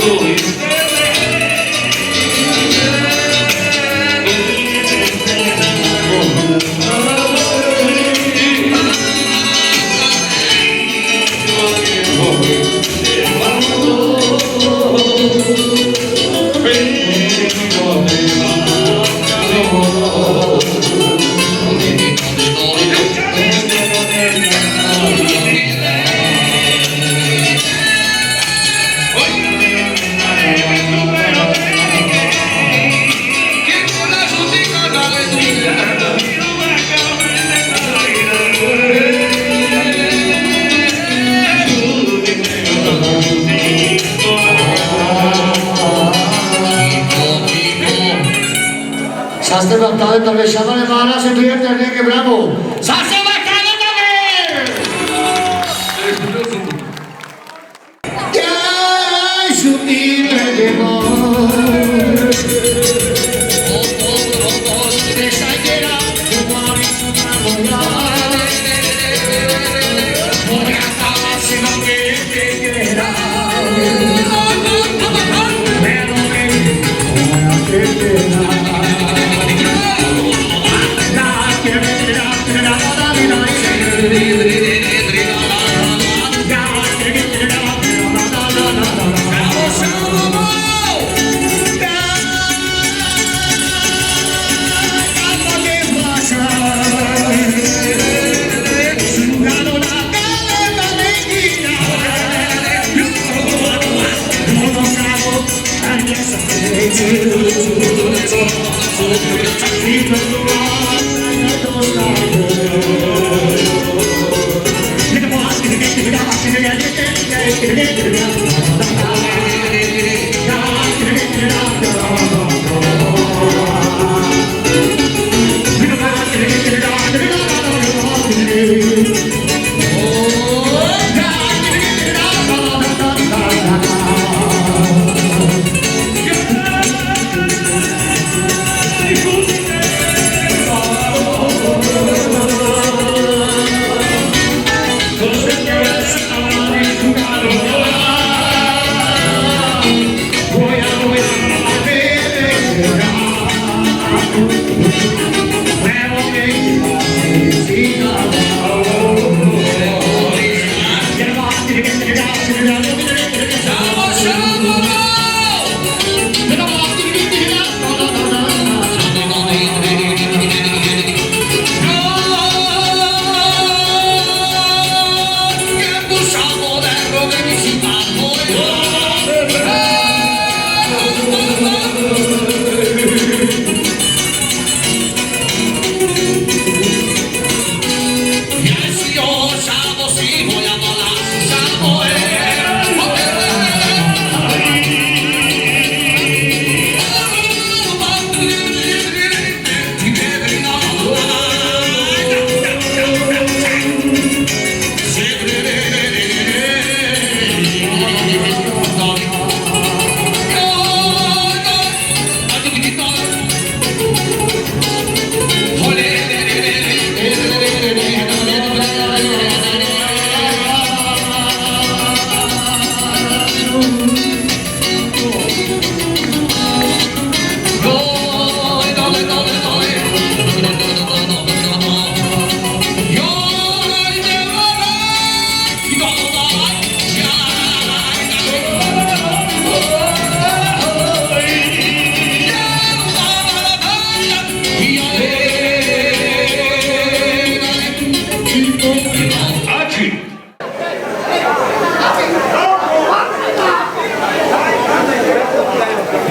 Glory. Sastava talent of Shamana Maharaj and Dear Bravo. Sastava talent of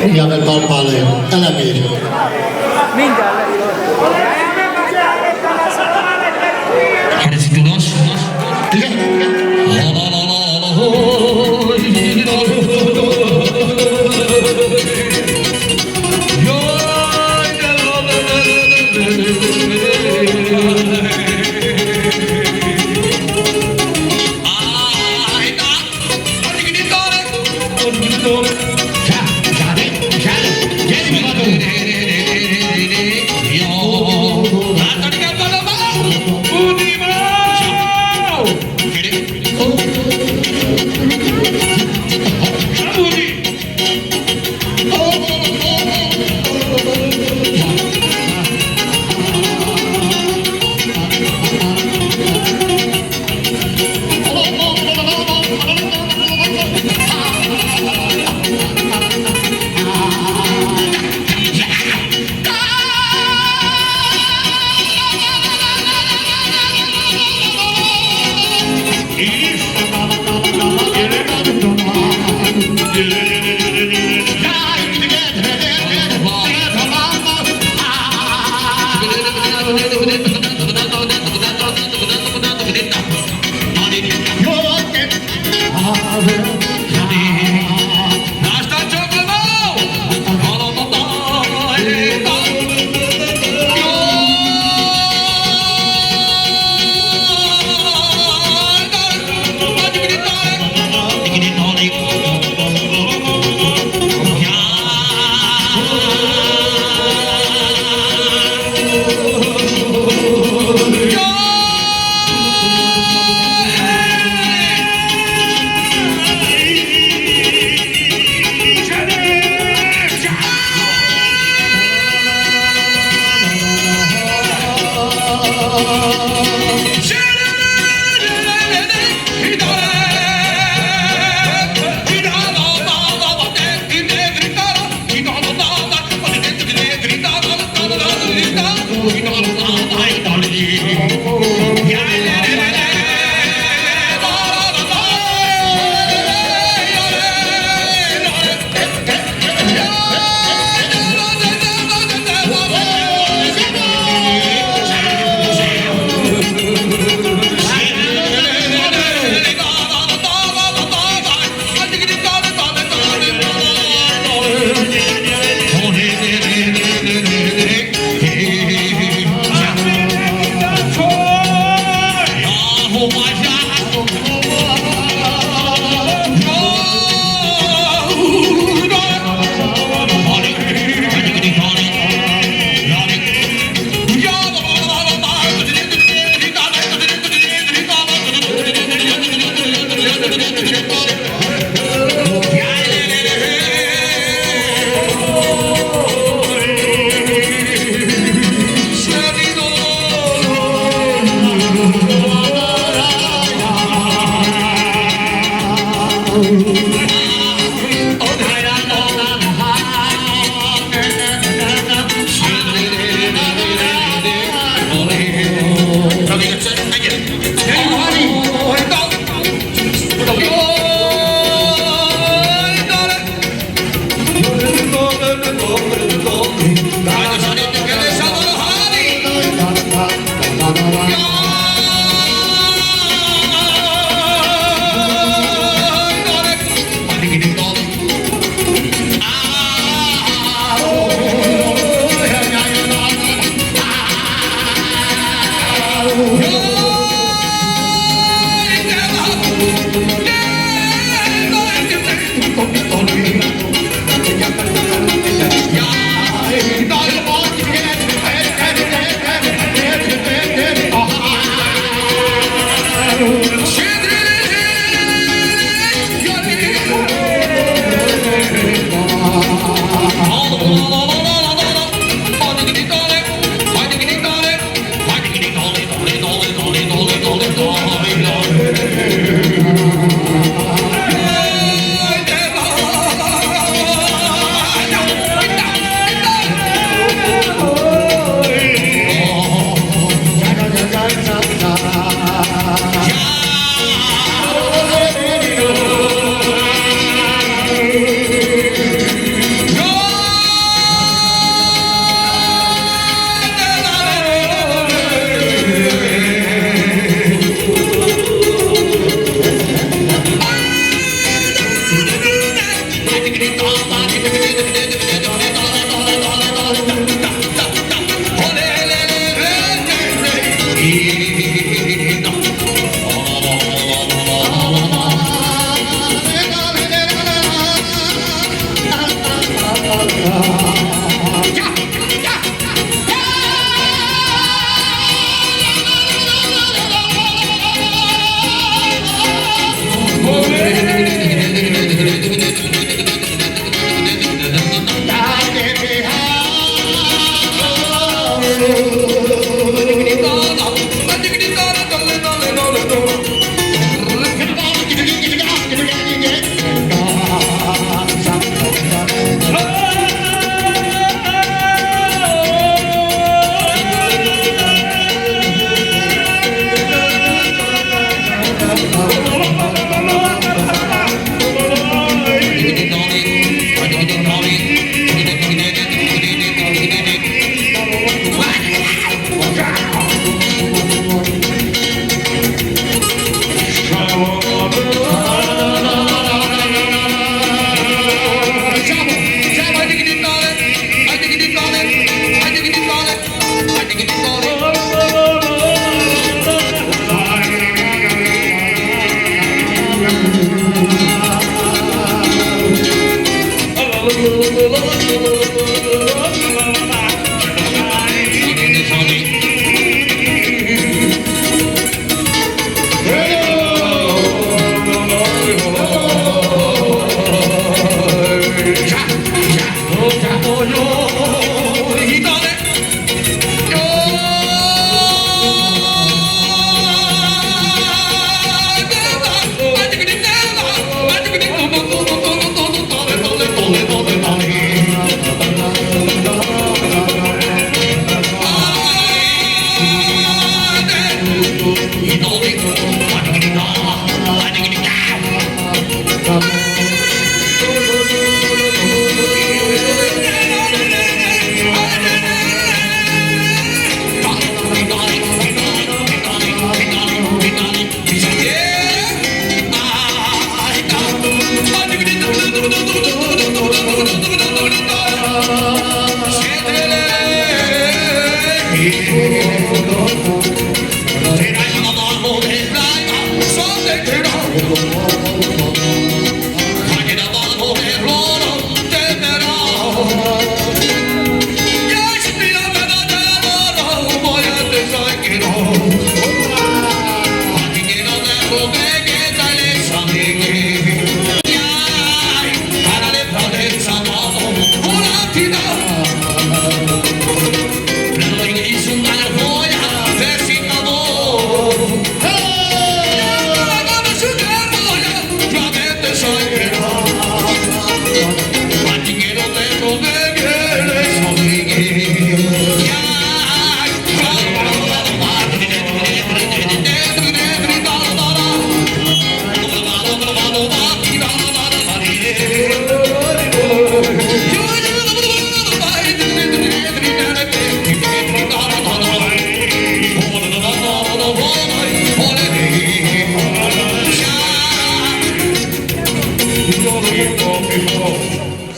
Igen, egy talpálő, elemér. Mindjárt leírod. Kérdezi tudós? Igen?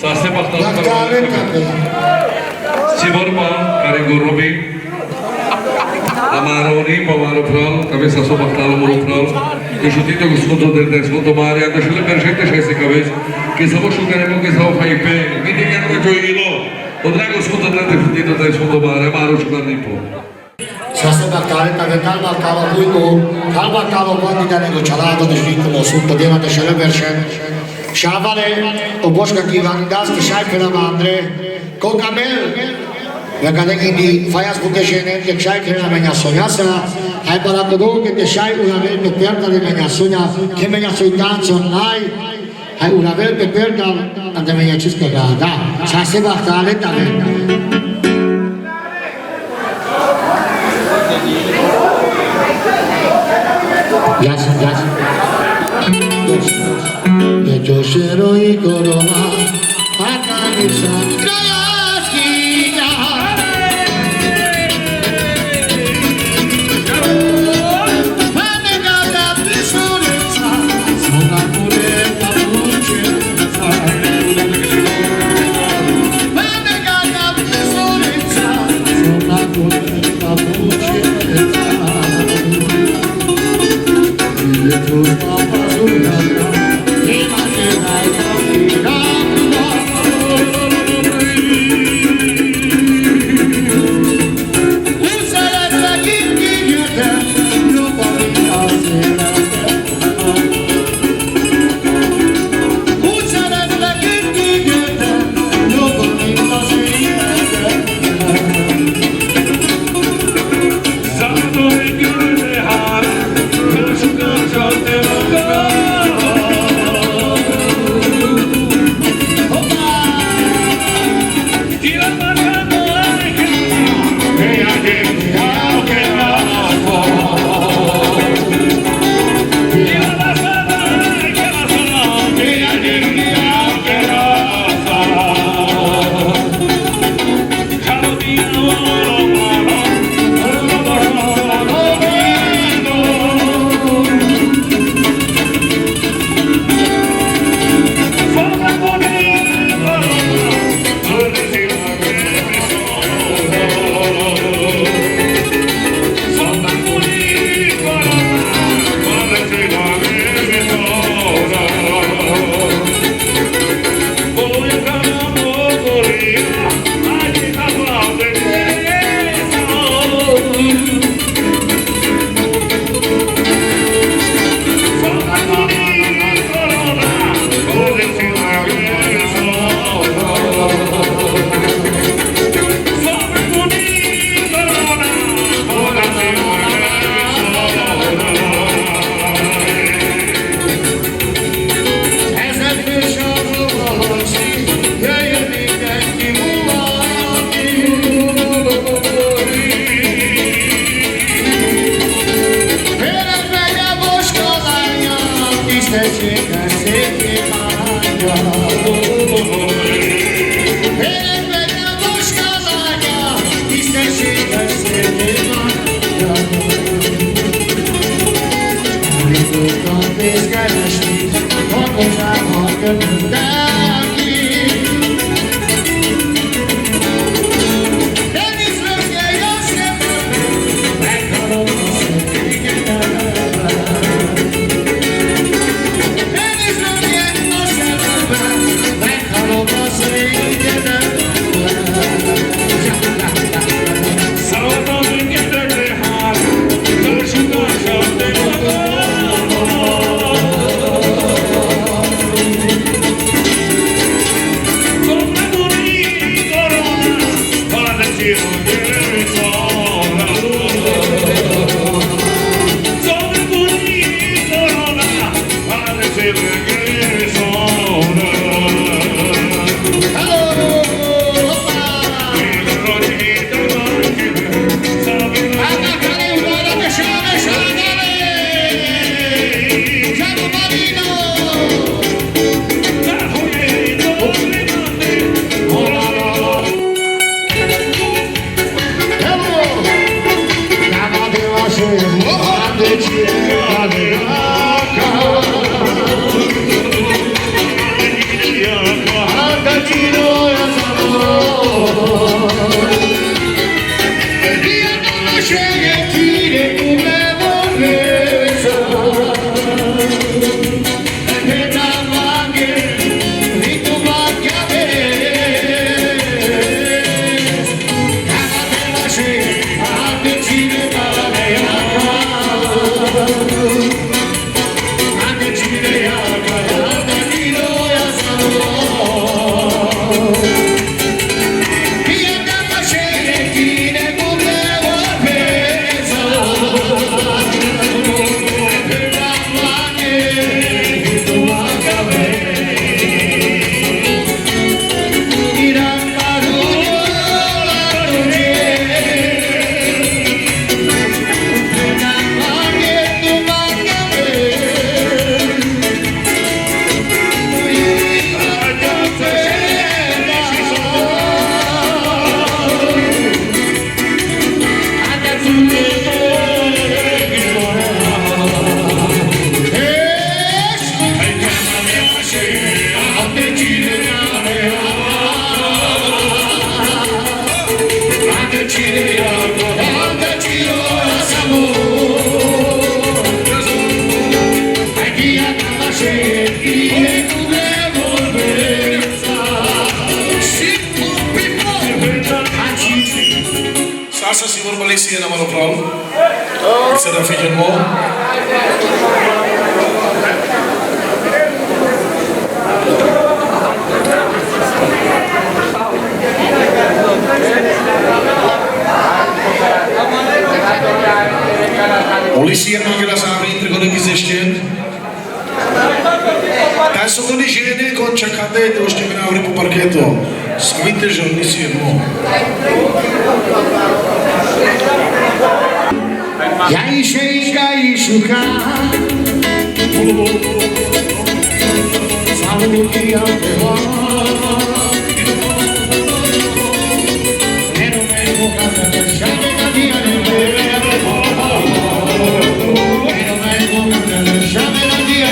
Sase Bachtal Bactare Cape. Siborba Karigorobi Amaroni Pamarofral Cabeça só Bachtal Morofral que chutito com escudo del desconto Maria que chule perfeito já esse cabeça que só chucaremos que só faz pé que tem que não joguilo o drago escudo del desconto Maria Maro chucar limpo Sase Bactare Cape calma calma muito. Calma calma quando dá nego chalado de jeito no sul podemos deixar a versão. Șavale, o boșcă chivandas că șai pe la mandre, con camel. Ya kada indi fayas bunde jene que șai pe la menia soñasa, hai para todo que te șai una vez pe perda de menia soña, que menia soñan sonai, hai una vez pe perda ande menia chisca da. Șase bahtale tame. Yes. Yo cero y corona, acá mi sangre esquina. Manegada pisureza, sola pureza muchenza. Manegada pisureza, sola pureza muchenza. Y tus papas una Asta si vorba lei sia numero pro. Sarà figlio nuovo. Policia não quer saber entre quando que existem. Tá só quando chega com chacate de hoje que não abre pro parqueto. Sabite já policia não. Yaishenga Ishuka Saluki Atewa Nero Mego Kata Shame Nadia Nero Mego Kata Shame Nadia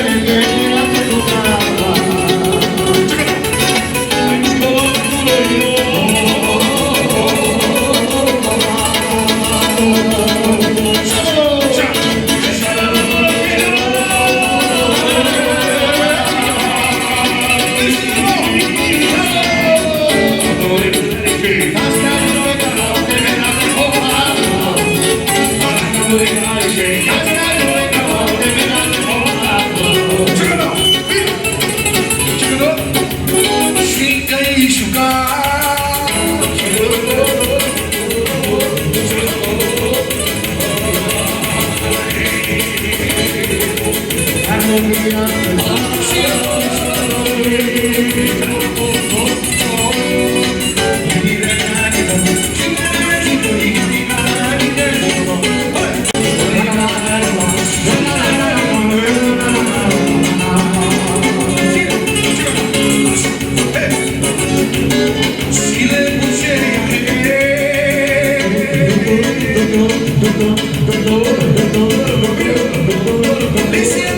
Lei si è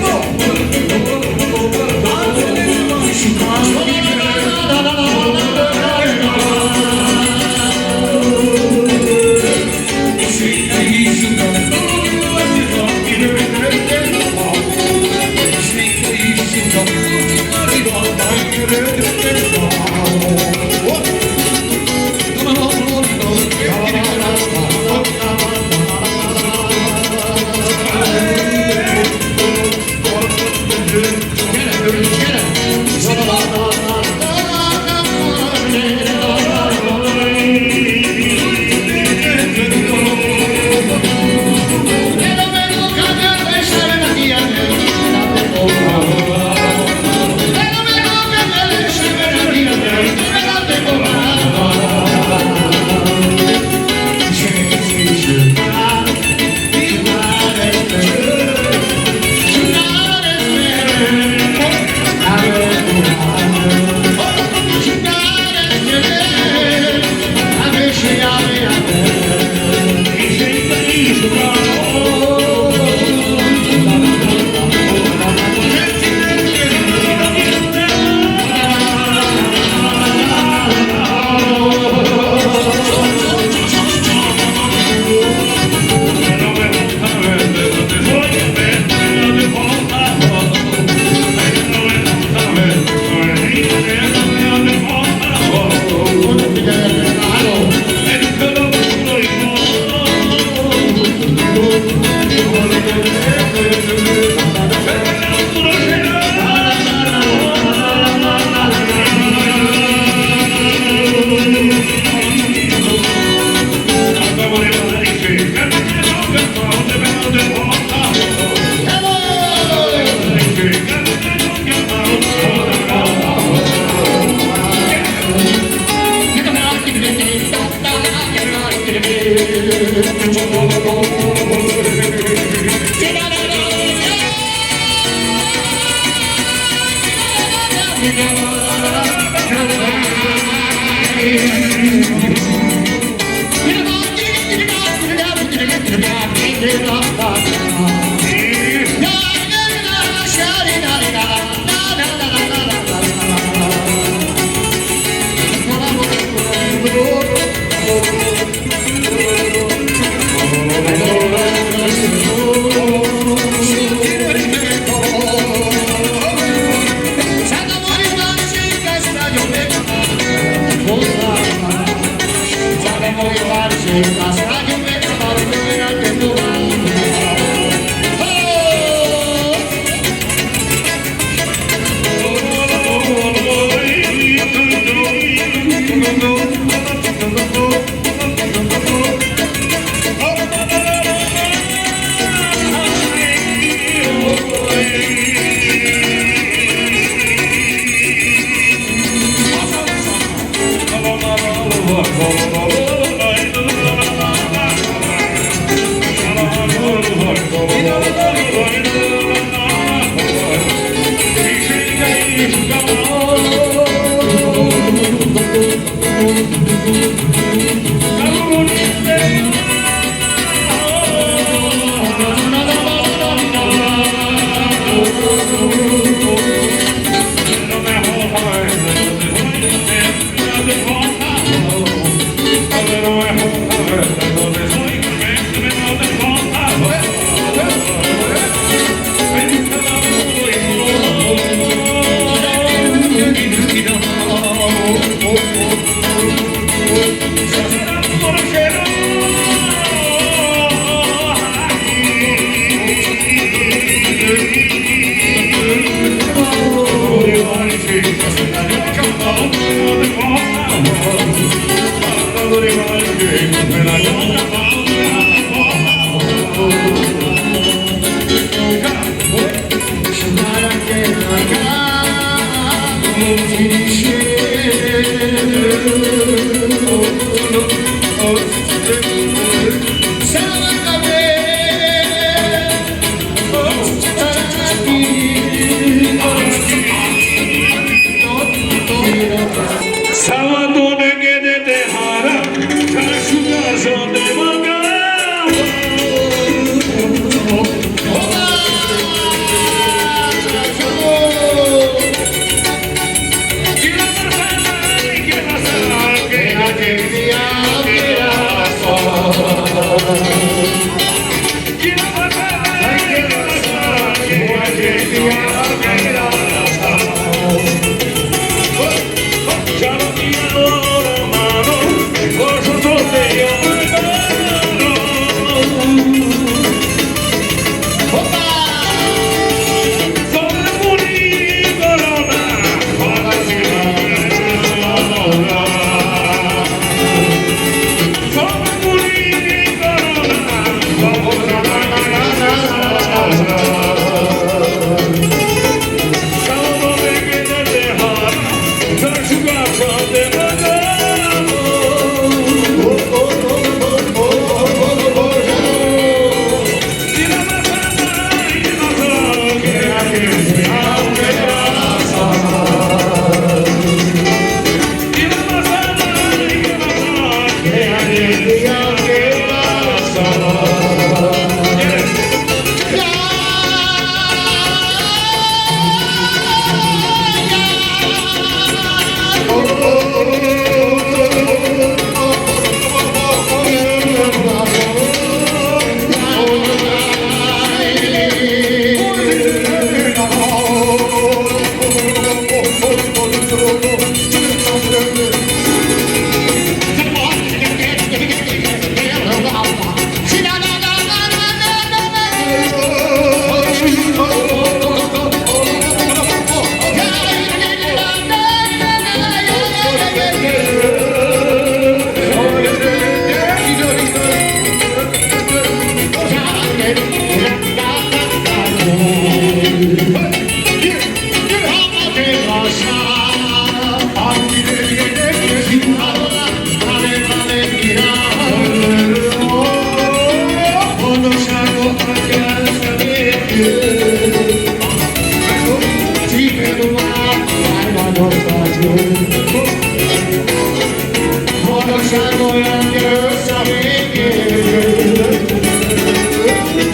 Valóság olyan jössz a végén,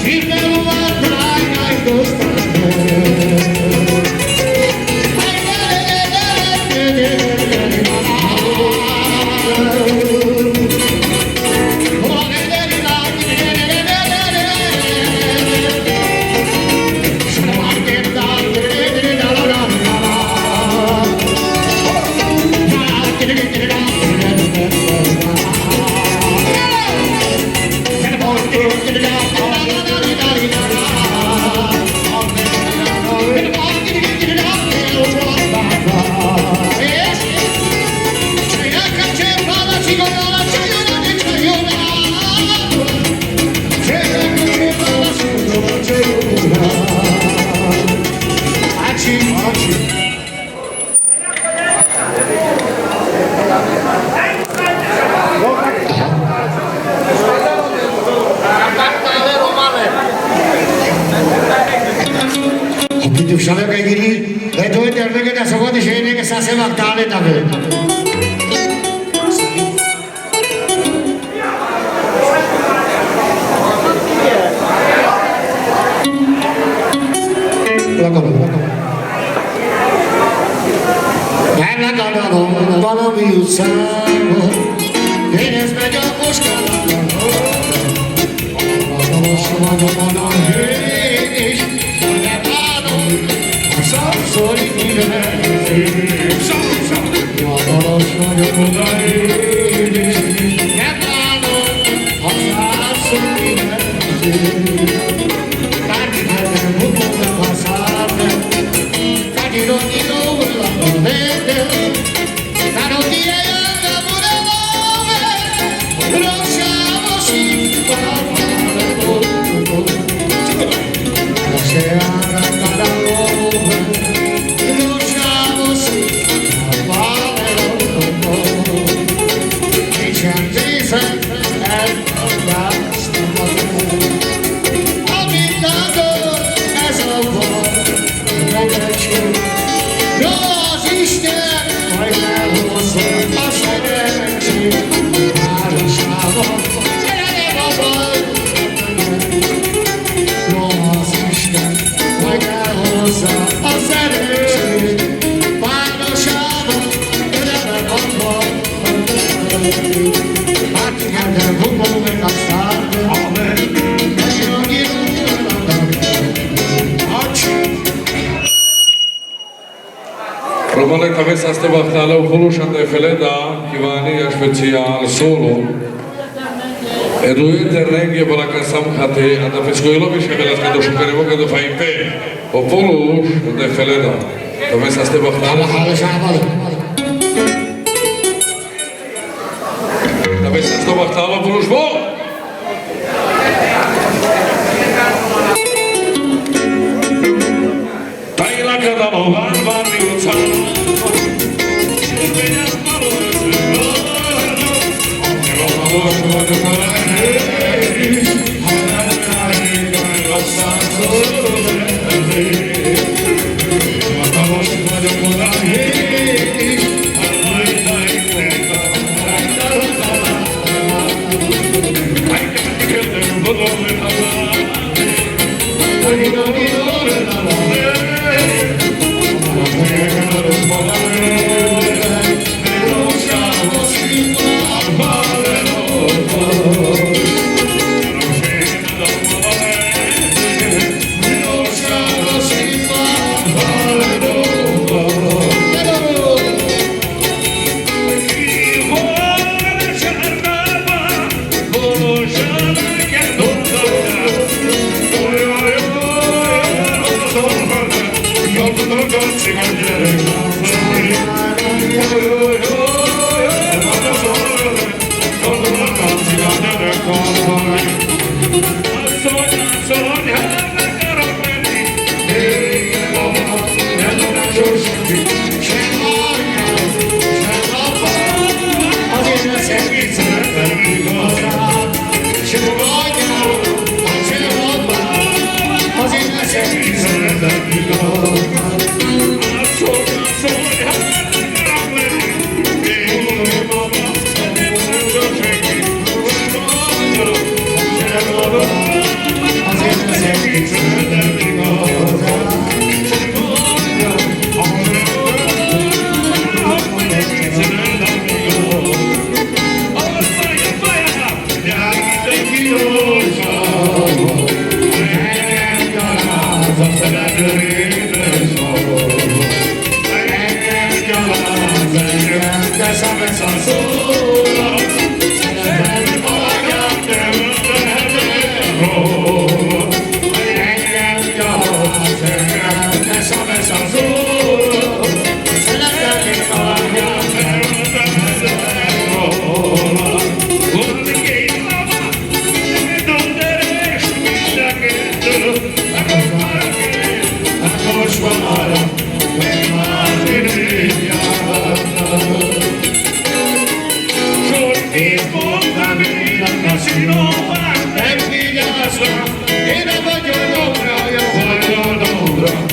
Csípem van tájnáj Sabe che giri, le due termine da secondi scene che sta se magtale da me. Bella gana non vado più sangue, che ne sveglio a buscare. Romane cabeza ste bahtala ufulușan de feleda, Ivani a special solo. Eduit terrenghe bala casam khate, anda pescoilo bishe belas que do shukaremo que do faipe. O fuluș de feleda. Cabeza ste bahtala. Cabeza ste bahtala fuluș bo. Taila kada no van miuțan. nem vigyázva, én nem vagyok dobra, jó vagyok dobra,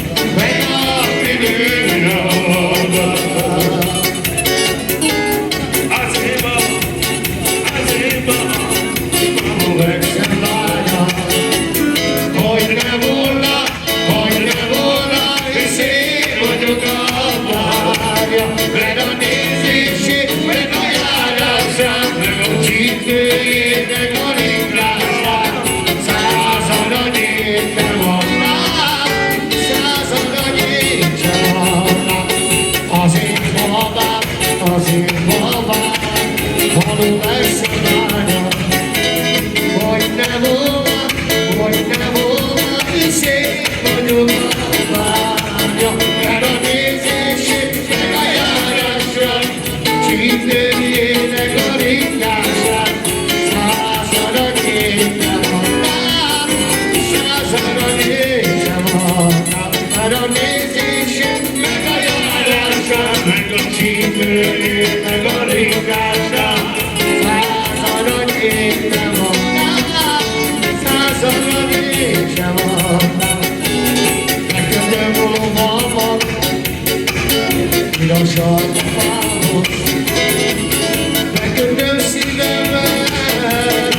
Megködöm szívemet,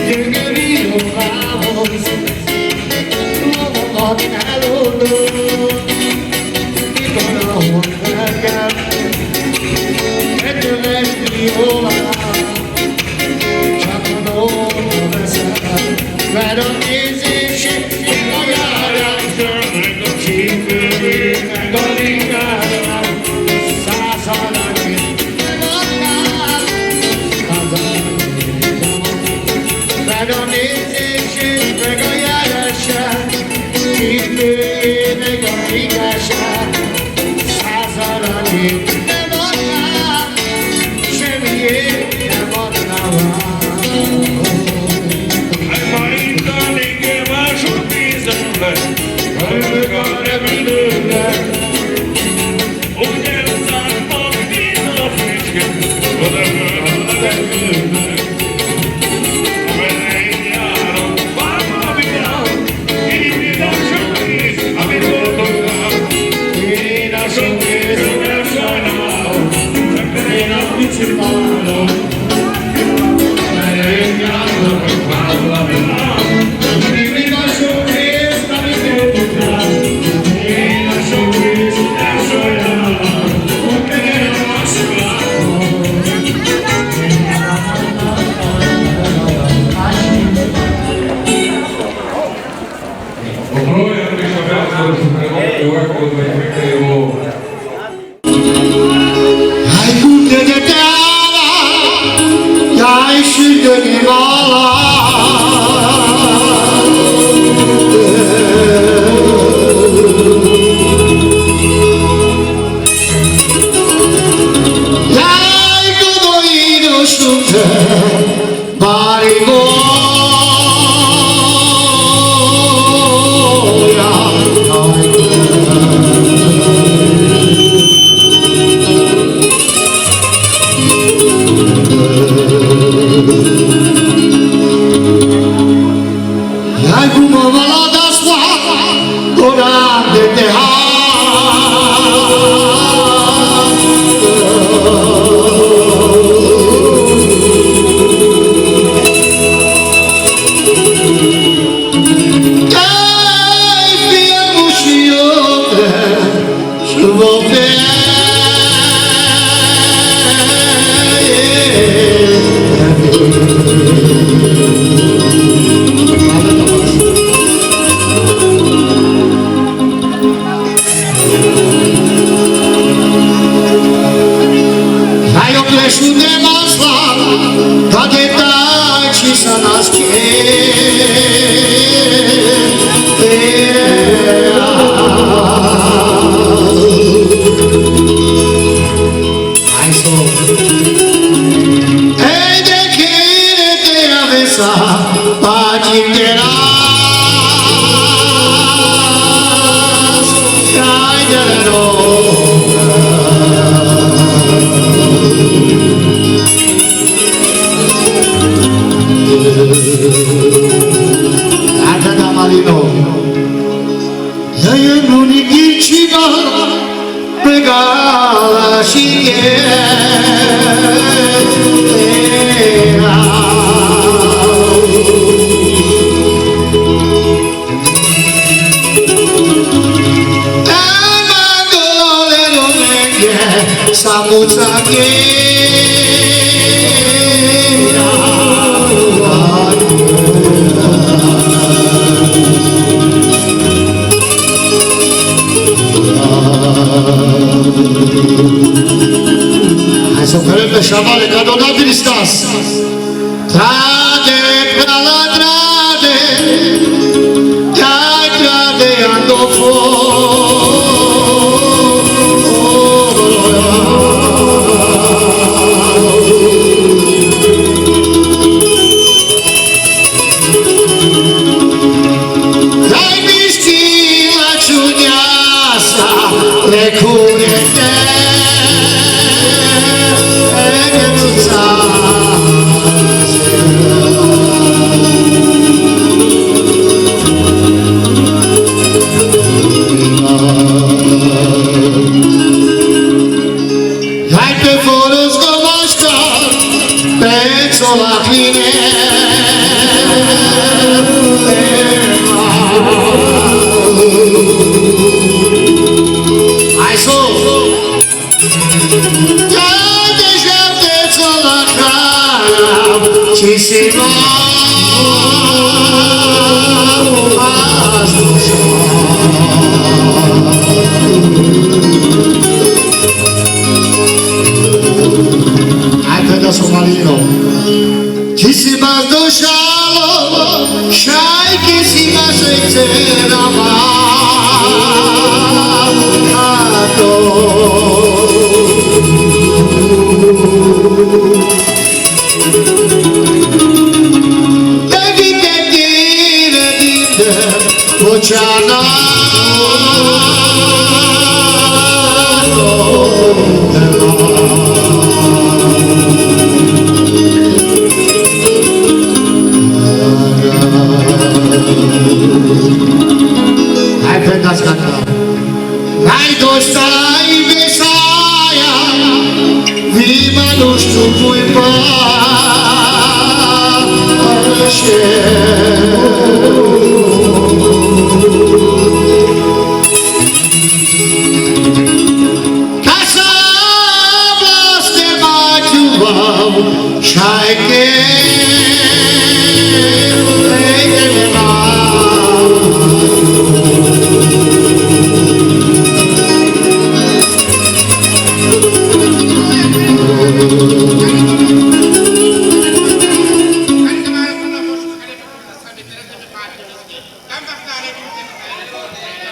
gyöngeri lovához, lovamat eloldom, mikor ahol nekem, megkövetni olám, csak a dolga veszem, mert a nézését, meg a járásra, meg a csípőjét, meg a ligásra, meg a nézését, meg a járását, csípőjét, meg a igazság, 100 aranyét nem adnám, semmiért nem adnám. Ma indani kell mások nézemre, Örök a remélőre, úgy elszálltam, mint a fricske, oda föl a levőnek. Amerre járok, bárma vigyám, én a sok kész, amit boldogám. én a sok kész, nem sajnálom, én a pici pálom, mert én járok, hogy bárma vigyám. Én a sok kész, amit boldogám, én a sok kész, nem sajnálom, én a sok látom. A projekt és a felszólásokra jó elkodva egy megkerülő. Hai kunde de tala, jai shudani mala. Jai kudoi no shunde, bari go. Jai kuma vala daswa, ora de teha. Jai pia mushiote, shuvote. și era. Amandole romenge, samuța hai să oferim pe șamale ca donabil stas. Trade, prala, trade, dai trade, andofo. Dai miști la ciuneasa, lecurete. Hai pe forus gomașca, pe-ți-o la tine. Hai sus! Hai deja te-ți-o la cara, ci si va hai pe da somalino. Ci si va sdoscialo, sai che si va senza devi dire Bociana. Hai prendați canta. Hai dostai Vesaia, viva nu știu cui pace. Ca să blastemați iubau și-ai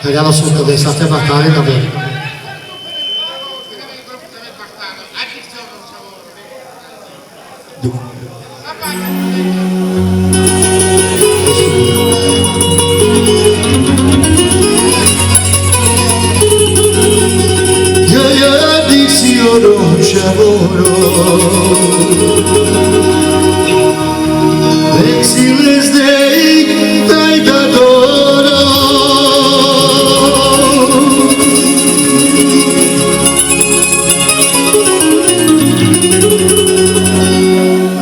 Vediamo sotto dei state battaglie davvero. Io dissi io non c'è lavoro. Exiles dei dai da d'oro.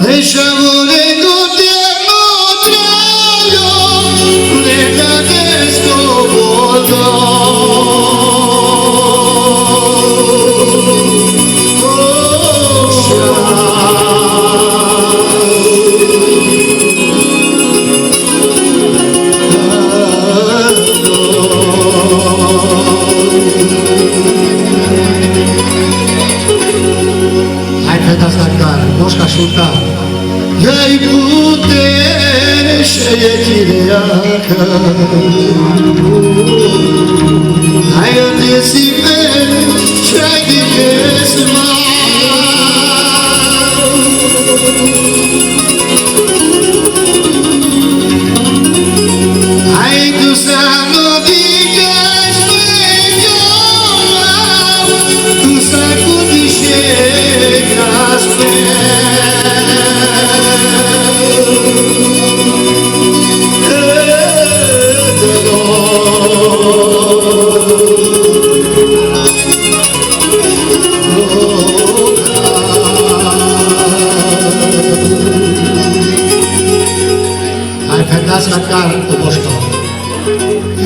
Lasciamo le notti a motraio, le date scovolto. Hai pe da scarcare, moșca șurta. Hai putere și e chireacă. Hai îndesipe și-ai de pesma. Hai tu să nu digați pe-niola, tu să cudișecați pe Dakar o boşta.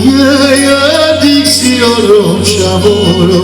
Yaya diksiyorum şamuru.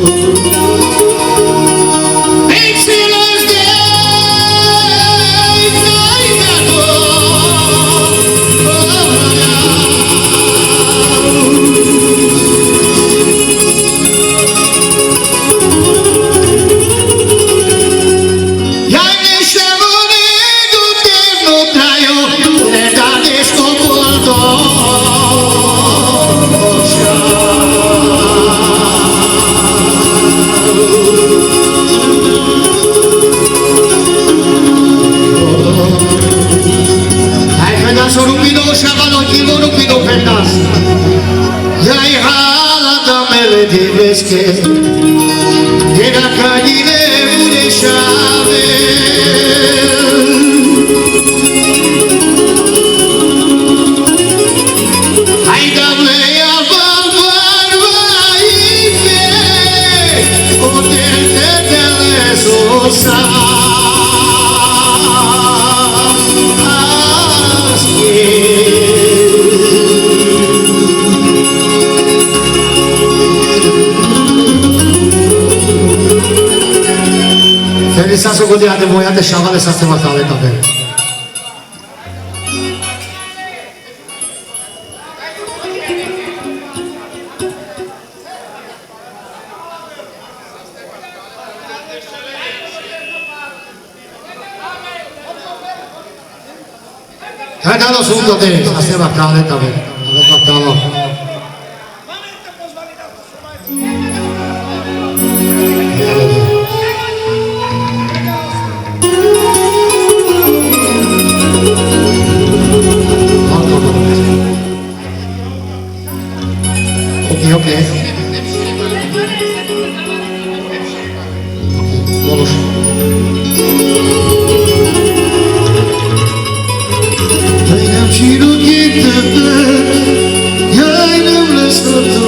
Rupido, Shabano, Kilo, Rupido, Pendas. Yai hala da mele di vesche, era cadile une chave. Hai da mea valvaife, o te sosa. Felisaso godea de voia de șavale să se matale tabe. Hai dalo subito te, să se matale tabe. Aveți matalo. Okay. Vamos. Ainam șiru ghitătă, ainam lăsat-o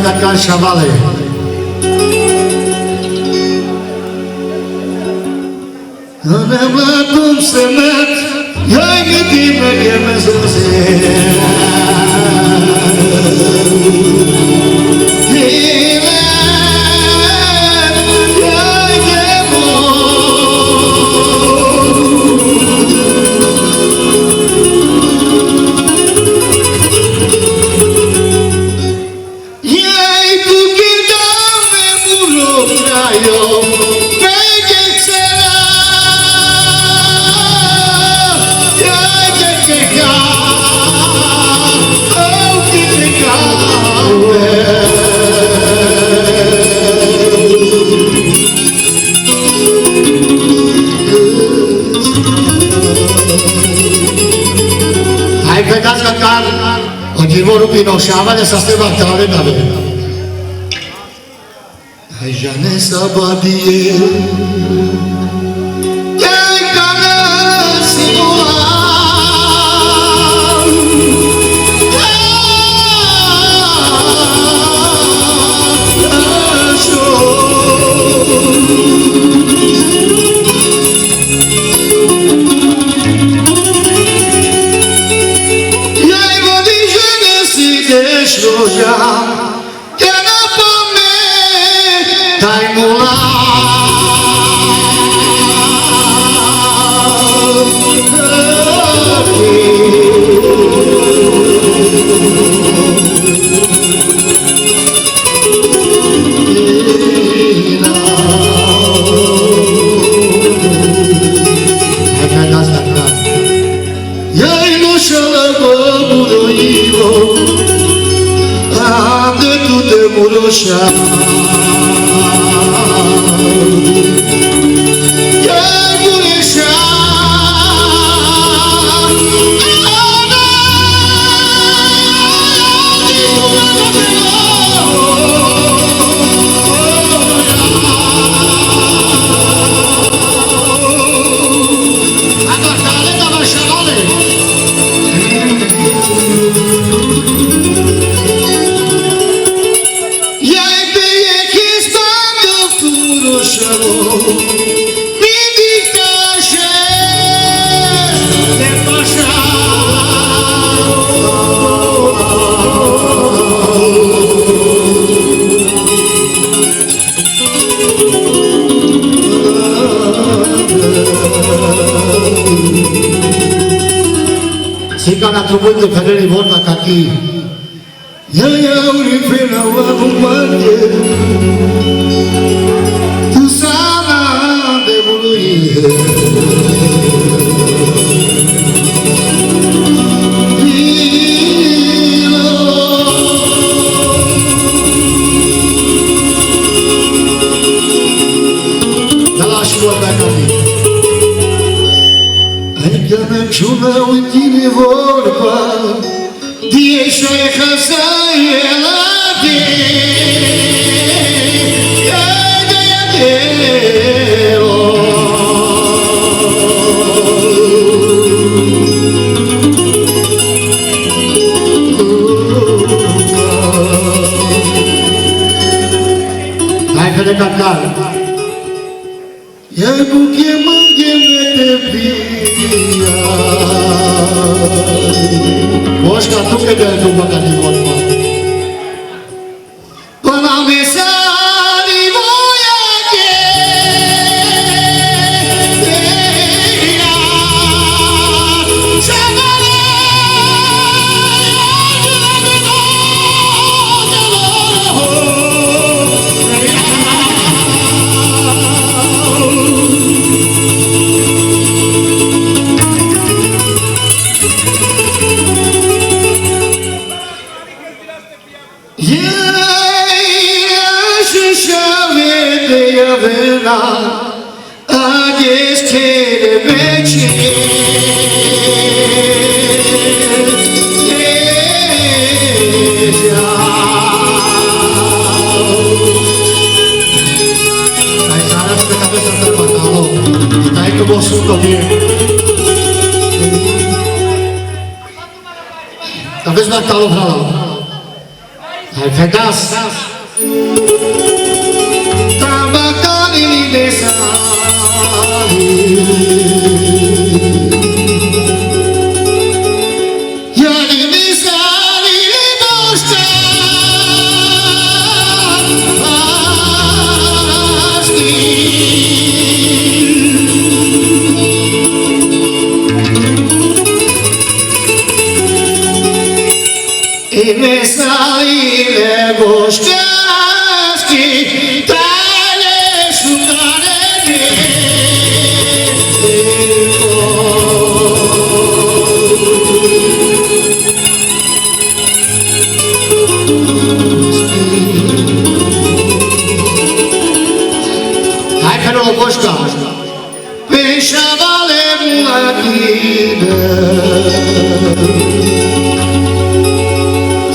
Dakar șavale. Ne-am luat cum să merg, i-ai gândit-mă că mă Pino șavale să se matale tabe. Hai jane sabadie. Yai kana simua. de Muroșa. Sica na trebuit de ferele vorba ca ti. Ia uri pena wa mumande. Tu sana de bului. Da și vorba ca ti. Ciuna uitine vorba, die șeha să elade, hai că de cantar. E cu chemânghe de via. Moșca, tu că de-ai tu băga din vorba. Până am mesat din voia cheia, să Aveți bacalul, frate? Hai, fedas! Tabacalii de sali, iar de sali noștri, i mesalile boștească, tale sutare de hai că nu o boșca, pe șavale mulatine.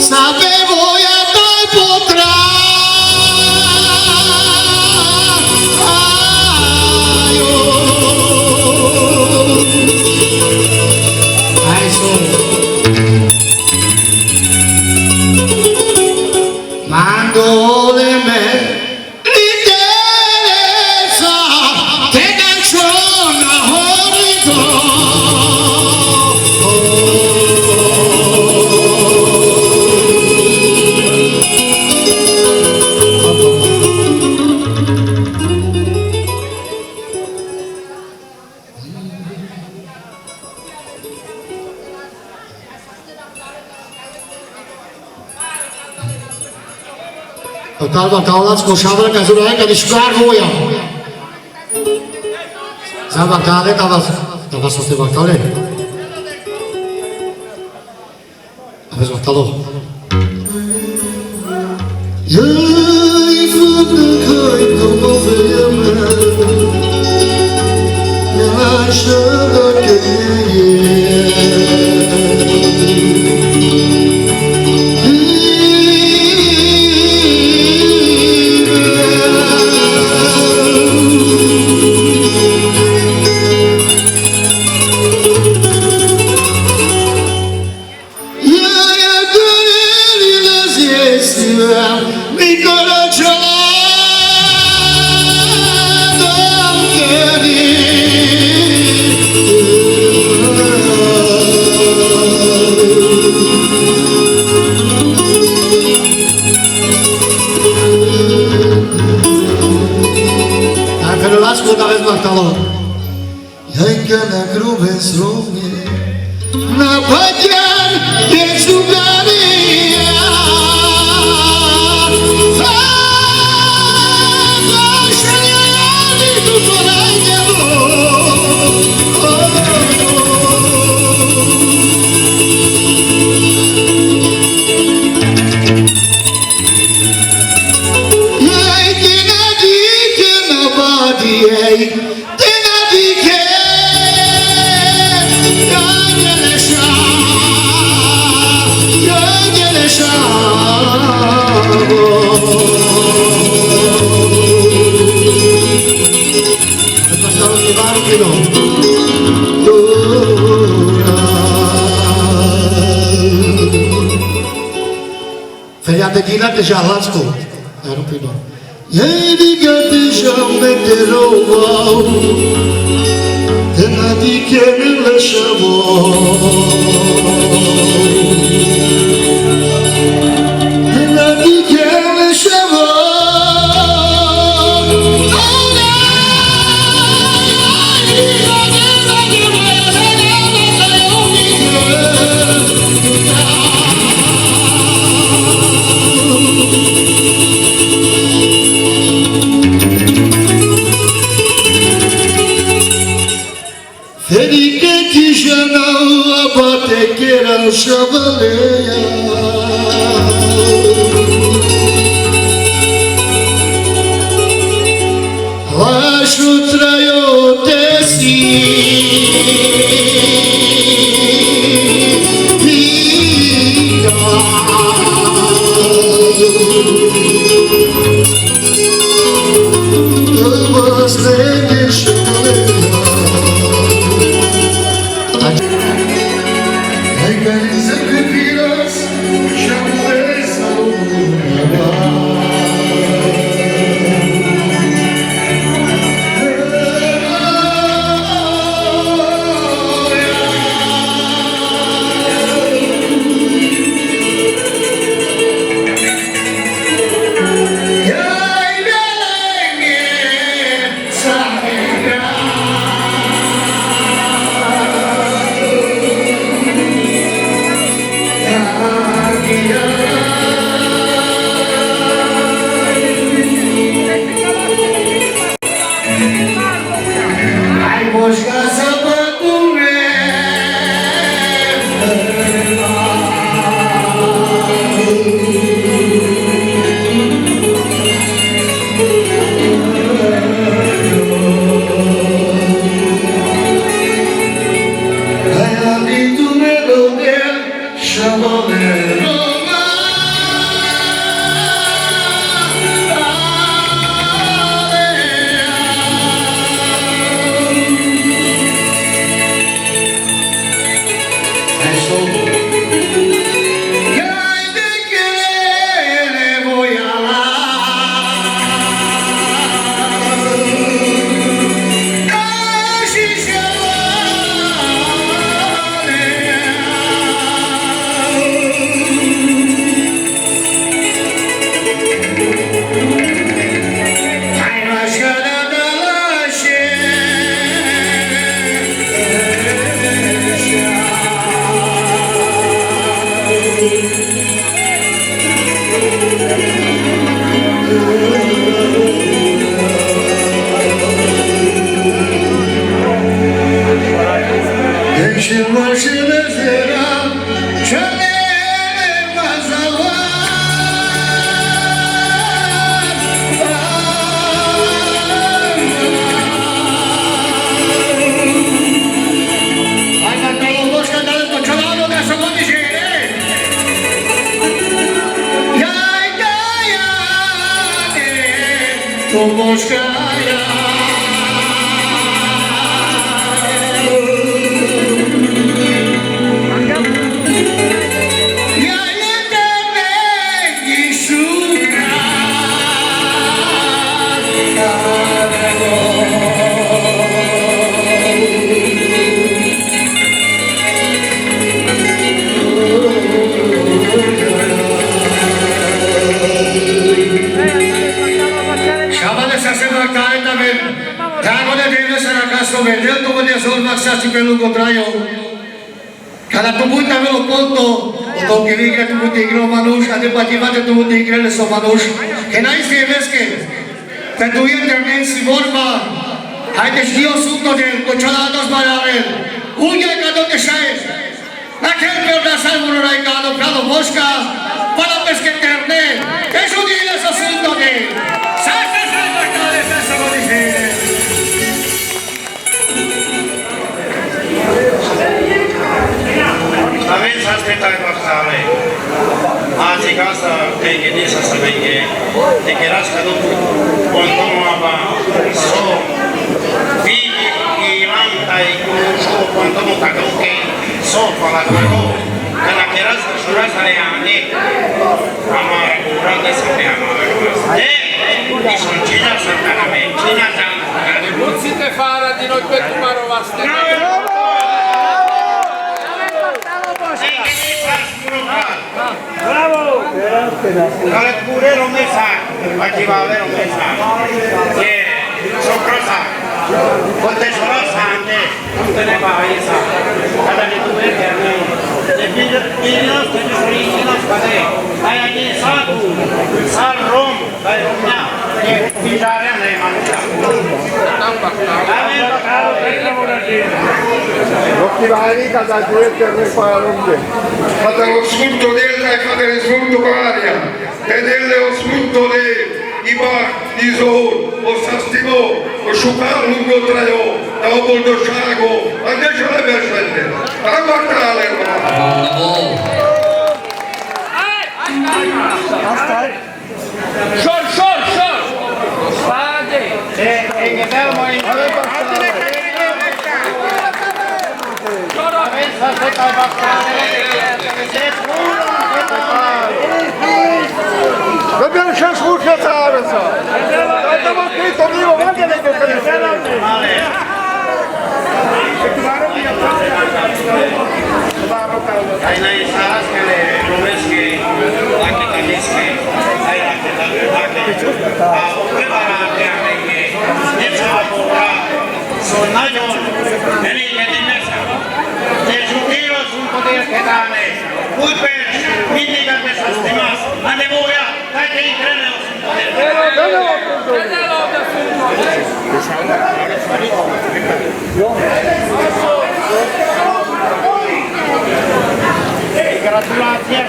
Sabe voia ta potrà. Hai su. Mando le me l'interessa che canzona horrido. Calma, calma, scoșavă ca zură ca de șcar voia. Za bacale, tava să te bacale. Aveți bacalo. Feriate dinate já lasco. Era um pidão. E aí, diga-te já meterou. Nadie quiere le chamou. Nadie quiere le chamou. Fericete já não abate que era chavaleia. Acho traio tesi. Mas nem chavaleia. Somoșcarea Vedendo come sono passati per lungo traio, cada tu puta me lo conto, o que diga tu puta igro manush, ade pativate tu puta igro so manush, que nai se veske, pe tu internet si vorba, haide știu sunto de cochalados barare, uia ca do te șae, la kel per la salvuru rai calo prado mosca, para pesque internet, es un dile so sunto de, sa care sa go dice. Aveți aspettare passare, anzi casa che di sa sapere e che la scaduto quando ma so figli che vanta e conosco quando non ta che so para quello che la che la sura sale anni ama grande sappiamo e sono Cina Santana me Cina Santana Ne puțite fara din noi pe Cumarovaste. Bravo! Care pure lo mesa, aquí va a haber lo mesa. Que sorpresa. Ponte solo sante, ponte ne va a esa. Cada que tú ves que no. De pinos que nos originos pade. Hay aquí sal rom, hay una que pintare ne mancha. Rocchi Varica da duetto e Reparunde. Fate lo sfrutto della e fate lo sfrutto varia. E delle lo sfrutto di bar, di sol, o sastimo, o sciupar lungo traio, da o boldo sciago, anche le persone. A guardare, Șor! Spade! E che fermo in Dobbiamo c'è sfruttare, so. Abbiamo scritto vivo, guarda le Hay na salas que le romes que la que tamis que hay la que a preparar que esa boca son años el que mesa de judíos un poder que dame muy per indica de esas temas ande voy a hay que creernos Gratulație,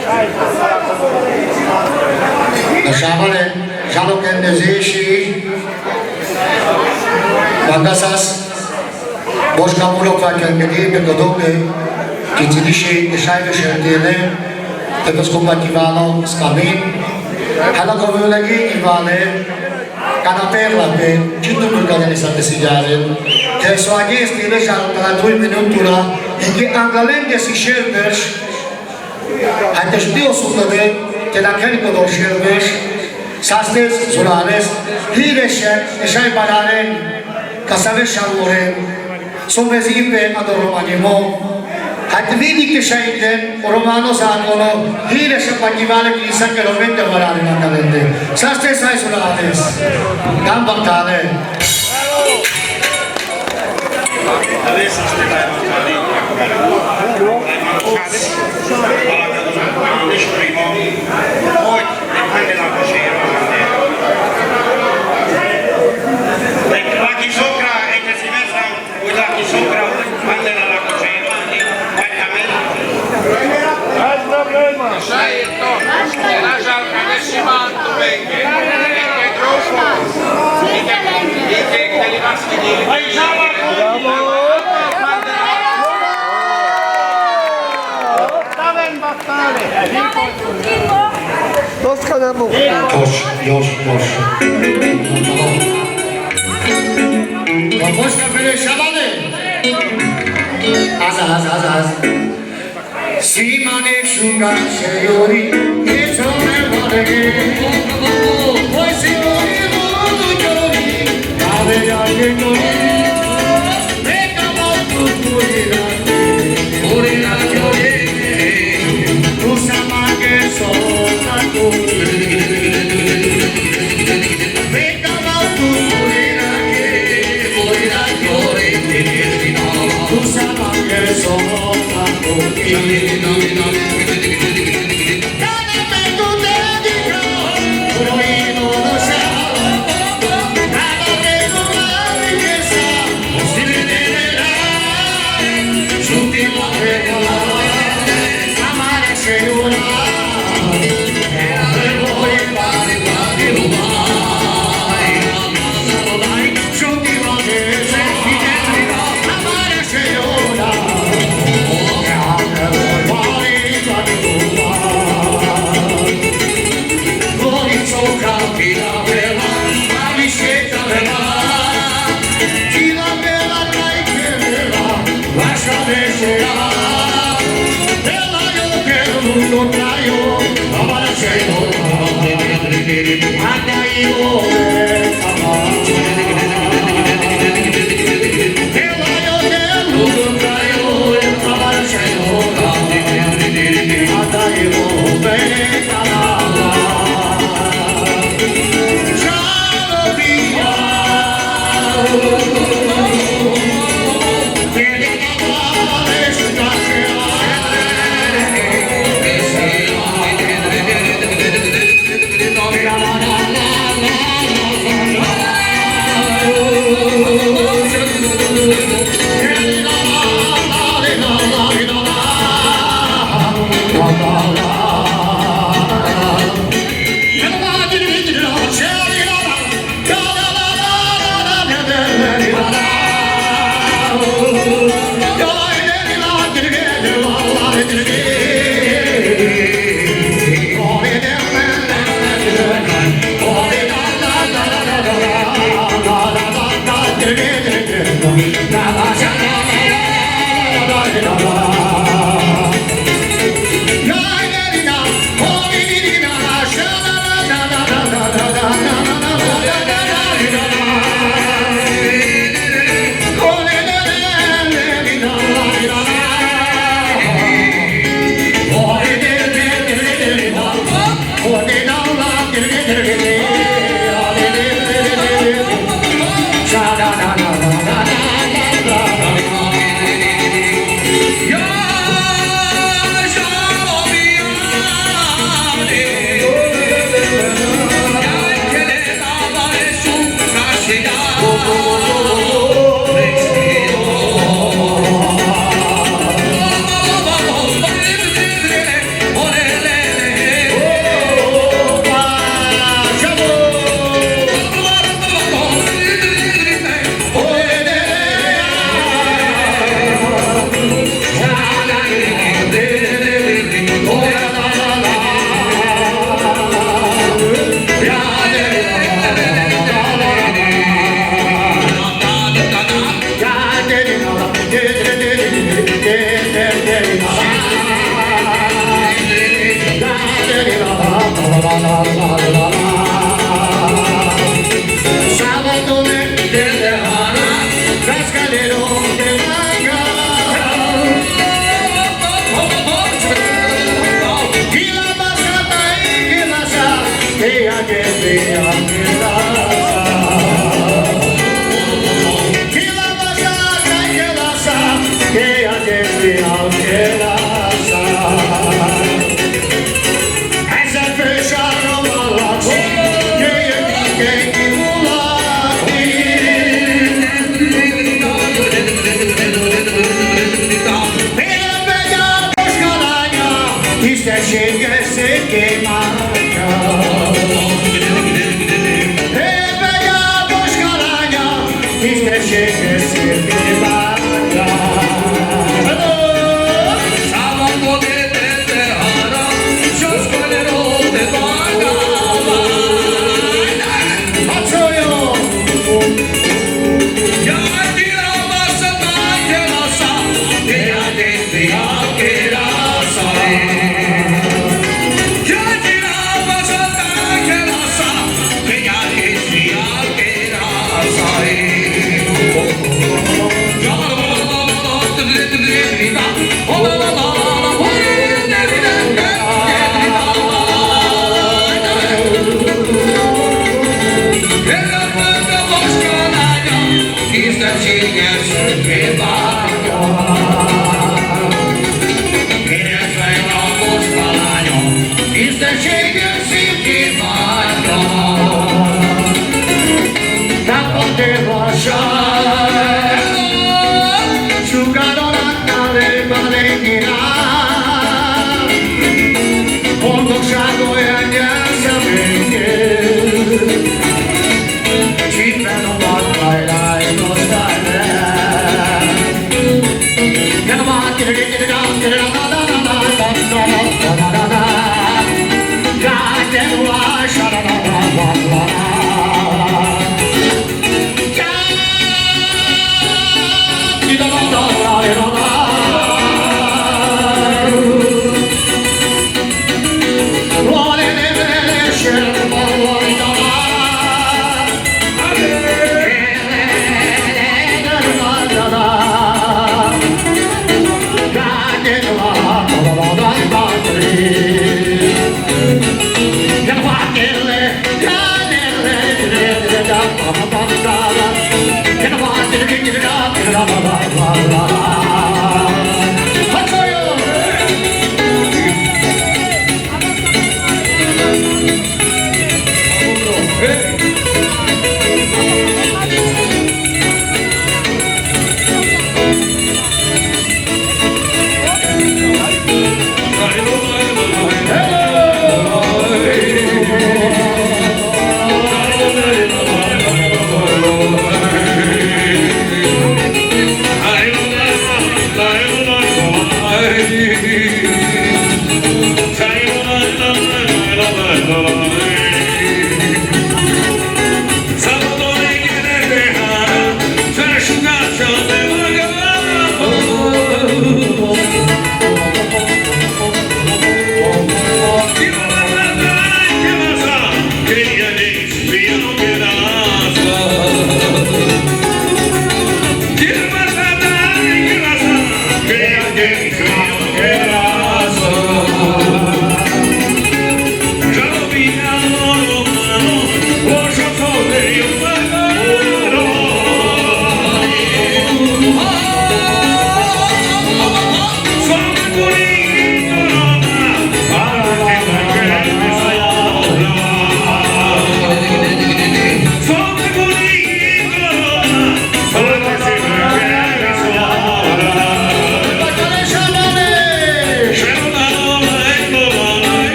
Șavale, jalo kendezi și Bangasas, Boșca Mulo facem gândi pe Godone, Chitilișe, Eșaive și Ardele, pe Vescopativano, Scamin, Hala Govulagi, Ivale, Canaperla, pe Citul Bulgarele să te sigare, că s-o agesti leja la 2 minutura, în care Angalende și Șerbeș, Haideți știu suflete, că dacă nu pot observeș, sastez, zurales, hireșe, eșai bararen, ca să aveți șalmoren, sunt vezipe ad romanimo, haide vidic te șaiden, romano zagono, hireșe pagivale, că lisa că romente bararen la calende. Sastez, hai zurales, dam bactale. Adesso aspettiamo poi anche la coscienza la chi sopra e che si messa quella chi sopra anche la coscienza Așa e tot. Era jalca neșimantul veche. E grosul. E che li va schidire. Stava in battaglia. Još. Pa možda bile šabale? Az. Svima neću gaće juri, neću me valege. Moj si juri, vodu juri, ale ja je juri. Neka mogu purina juri. Tu sama que sota juri. Neka mogu purina juri. Tu sama que sota juri.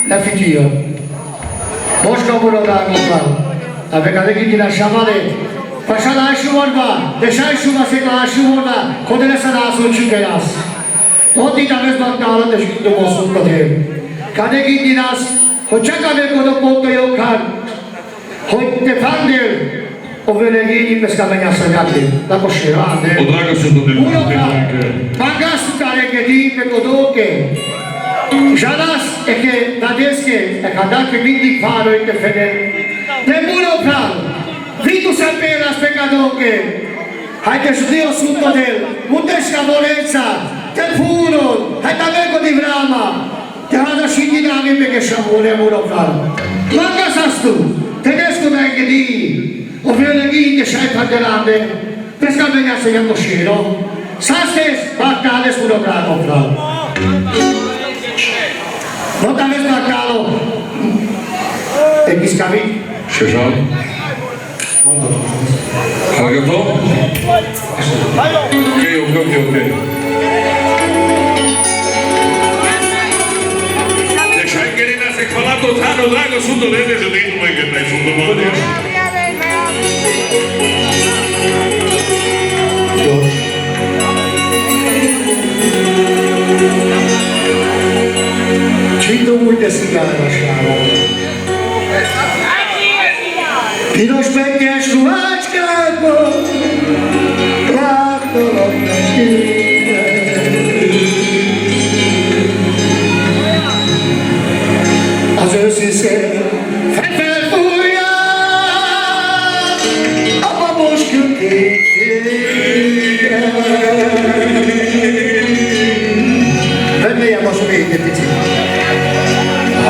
La fitia. Boşka burada var. Tabii kadar gittiler şamale. Paşa da aşı var mı? Deşay şu masek aşı var mı? Kodene sana asıl çıkayas. O di tabii baktalı da şimdi boşluk tabii. Kadar gittiler. Hoca kadar kodu potto yok kan. Hoyte fandir. O böyle giyip meskamenya sanatı. Da koşuyorlar. O drago su do Pagas care che di pe kodoke. Žadas je ke nadeske, kada ke vidi faro i te fede. Te muro prav, vidu sam pelas pecadoke. Hajde ždio sunto del, muteška boleca, te furo, hajde veko di vrama. Te hada šiti nami peke šamure muro prav. Laka sastu, te nesko da je ke di. Ovvero ghi te šaj padelande, peska menja se jako širo. Sastes, baktales muro prav. No tam jest bakalo. Jakiś kawik? Słyszał? Ale to? Okej. Deixa que ele nasce falar do Tano Drago Sundo dele, eu tenho uma que tá em fundo do mundo. Čito multe sigara šala. Pinoš peke šuvačka ko Traktorom neškine.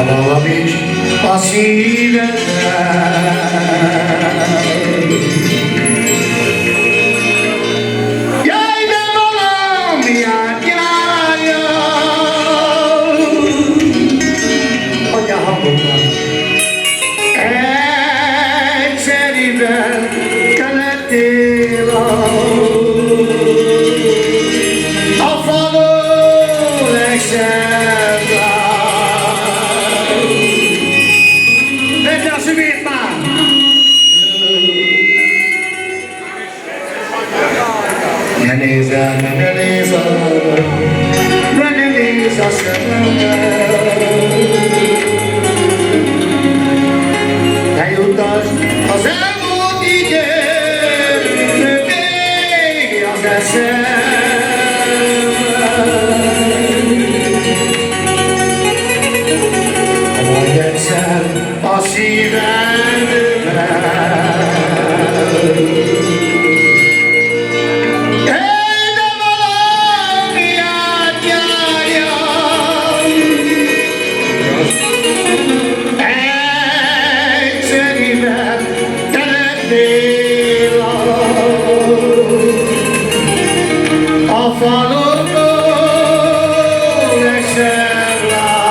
valamit a szívedben. Jaj, de valami átjárja, anya hangokban. Egyszeriben te lettél a falon legszebb lány. Vedd a szívét már! Ne nézzel, ne nézzel, ne nézz a szemembe. Ne jutasd az elmúlt időt, még az eszembe. Majd egyszer a szívemben. De valami átjárja, egyszeriben te lettél a falon legszebb lány.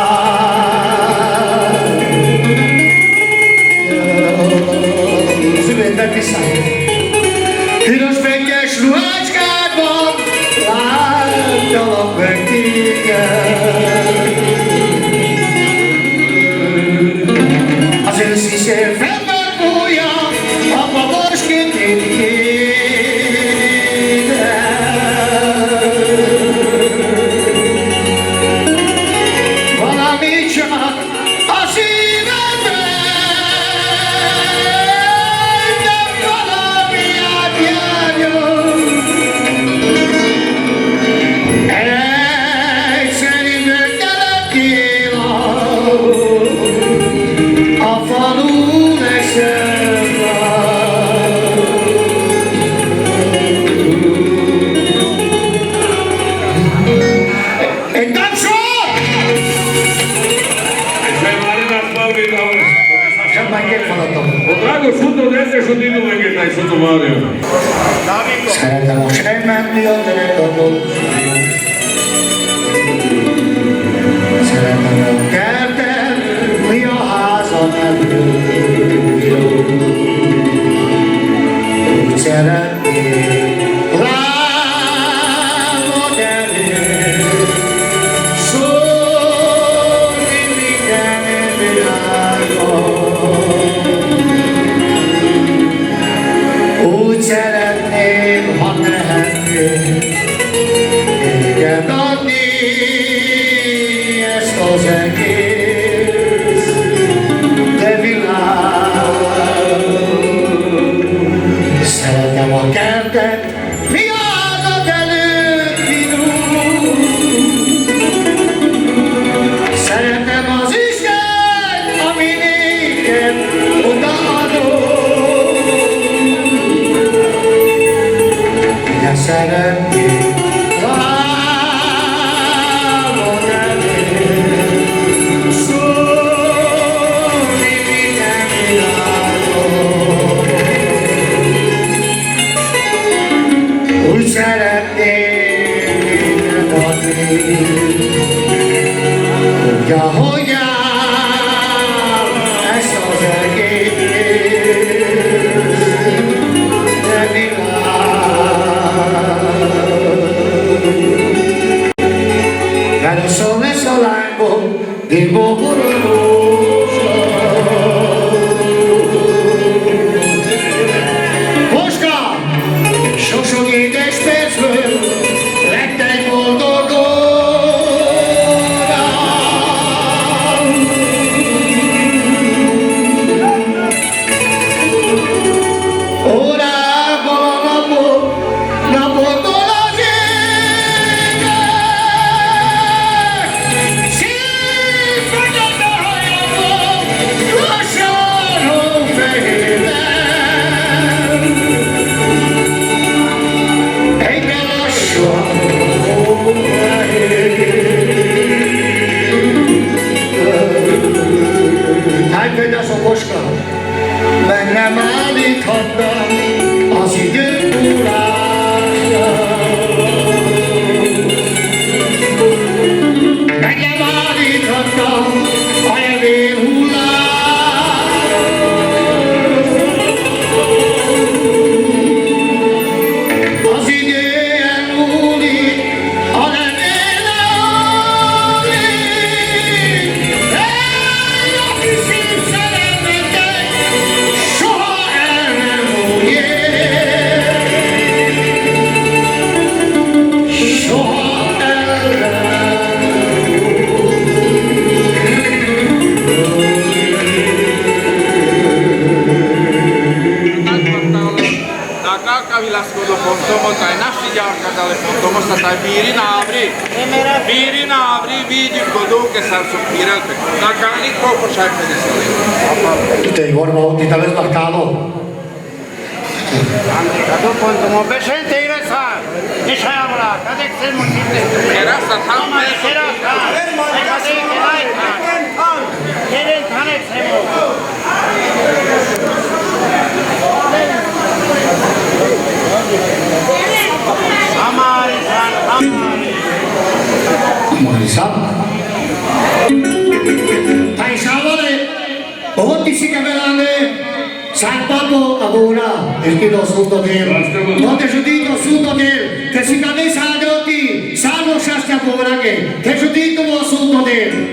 Szüvét megviszállj! Piros fényes ruhácskádban láttalak meg téged. Az őszi szél felvárfújja a babosként éded. Valami csak a szívedben, de valami átjárjon. Egyszerűen te lettél a falu legszebb lány. Egy tapsot! Csak már megfaladtam. Drago Sfântul de este și din nume Ghetai Sfântul Mario. Szeretem a sejmenni a terekadot. Szeretem a kertet, mi a házam előtt. Úgy szeretnék lábad előtt szólni minden világon. Úgy szeretném, ha tehetnék téged adni ezt az egész, de világ. Szeretem a kertet, mi házad előtt vinul. Szeretem az Isten, ami néked odaadott. De szeretnék lábad előtt szólni minden világon. Úgy szeretnék mindent adni, hogy ahogy áll ezt az egész, de világ. Velő szól lesz a lángból, dimbó borulósa. Moska! Sok-sok édes percből lett egy boldog óra. Órából a napot, napotból az éget. Szívfegyetlen telefontom, azt mondta, hogy Bíri Návri, vigyük godó, che sa soppirelpe. Na káni kókosság pedig szalé. Te Igor, ma ott itt lesz marcado. Dopo andiamo a presente in realtà, e c'è la adesso il motivo. Era stata un Ma era e così che vai, che nel cane siamo. Amari, Marisa. Dai Salvador, oh ti si cavelane. San Papo Agora, el que lo suto de él. No te judito suto de él. Te si cade saloti, salvo shastia Agora que. Te judito lo suto de él.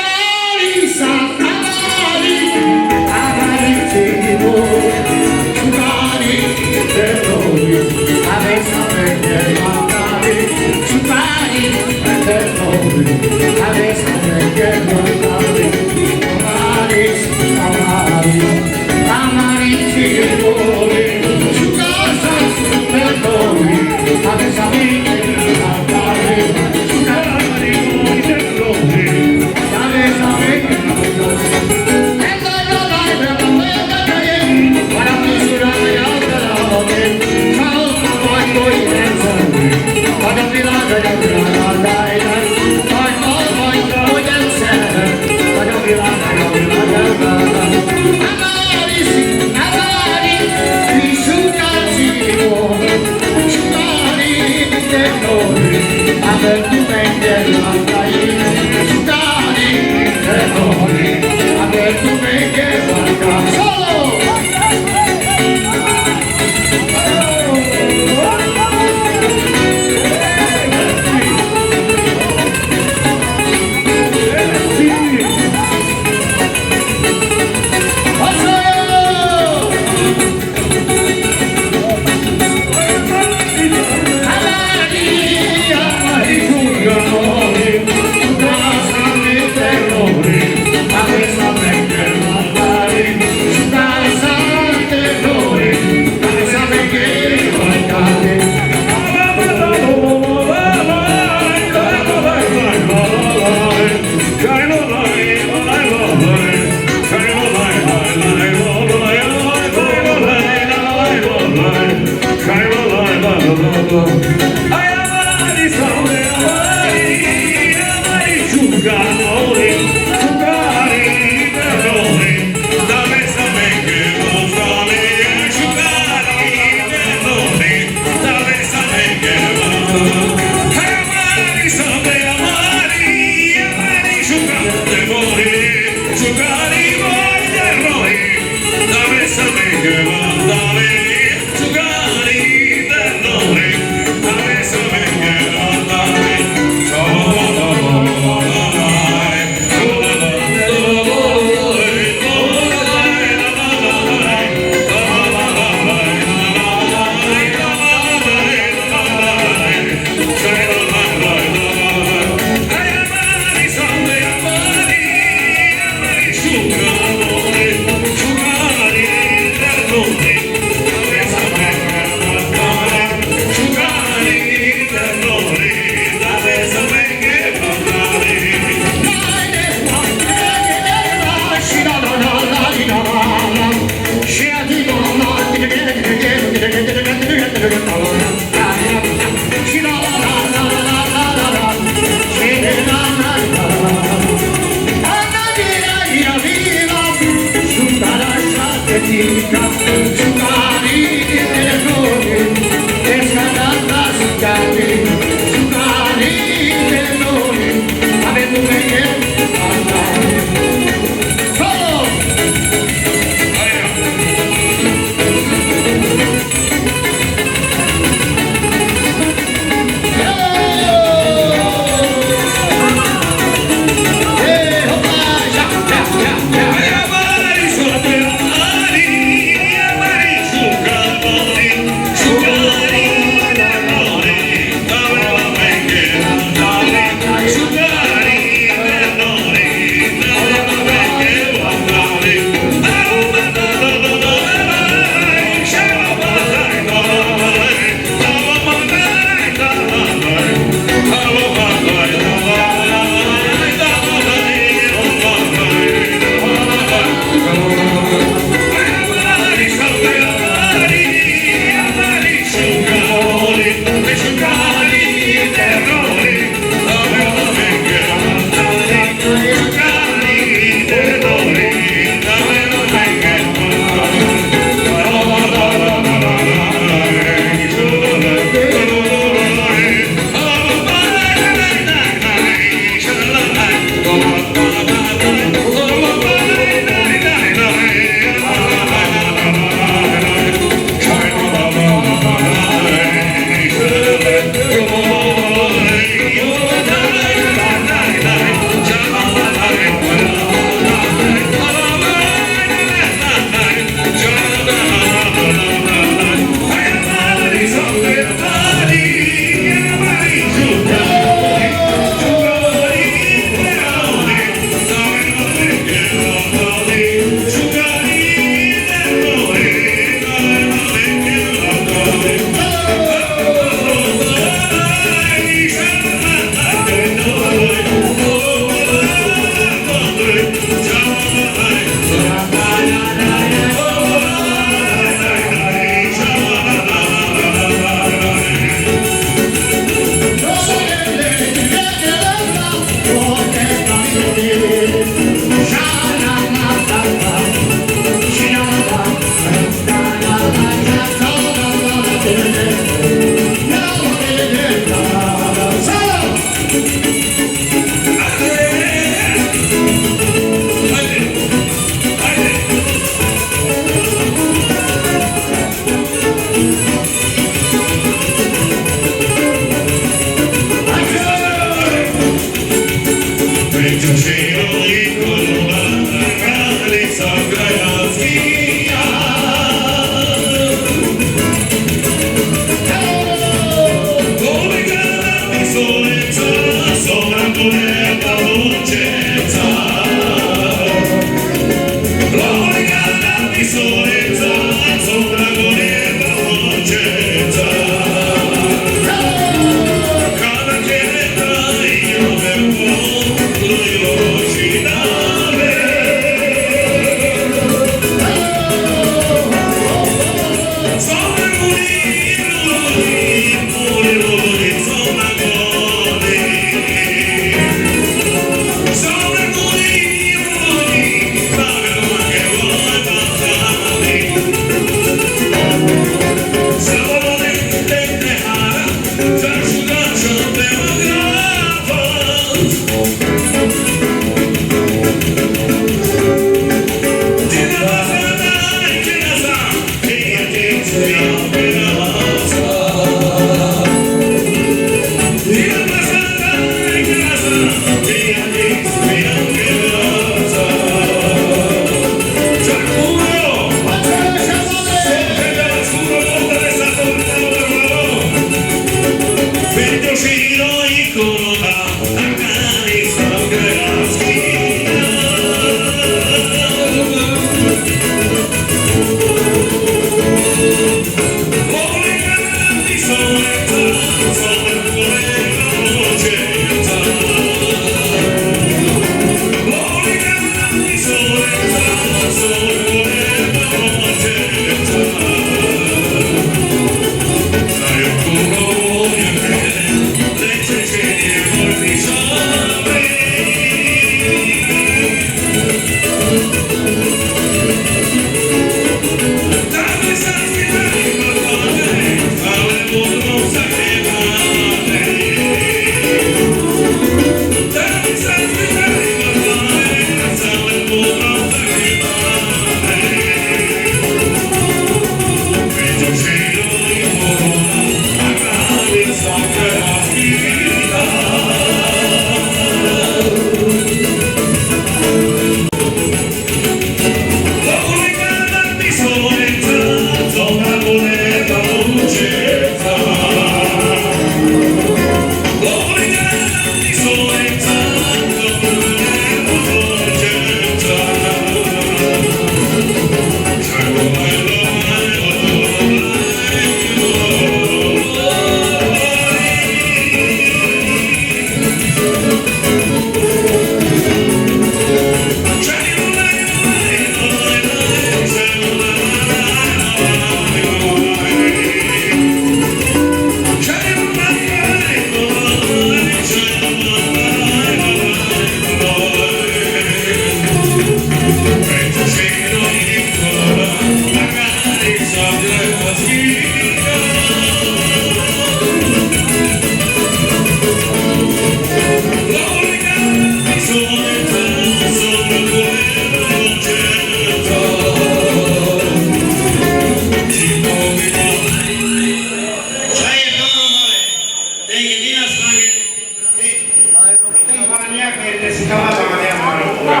che si cavava ma ne amano pure.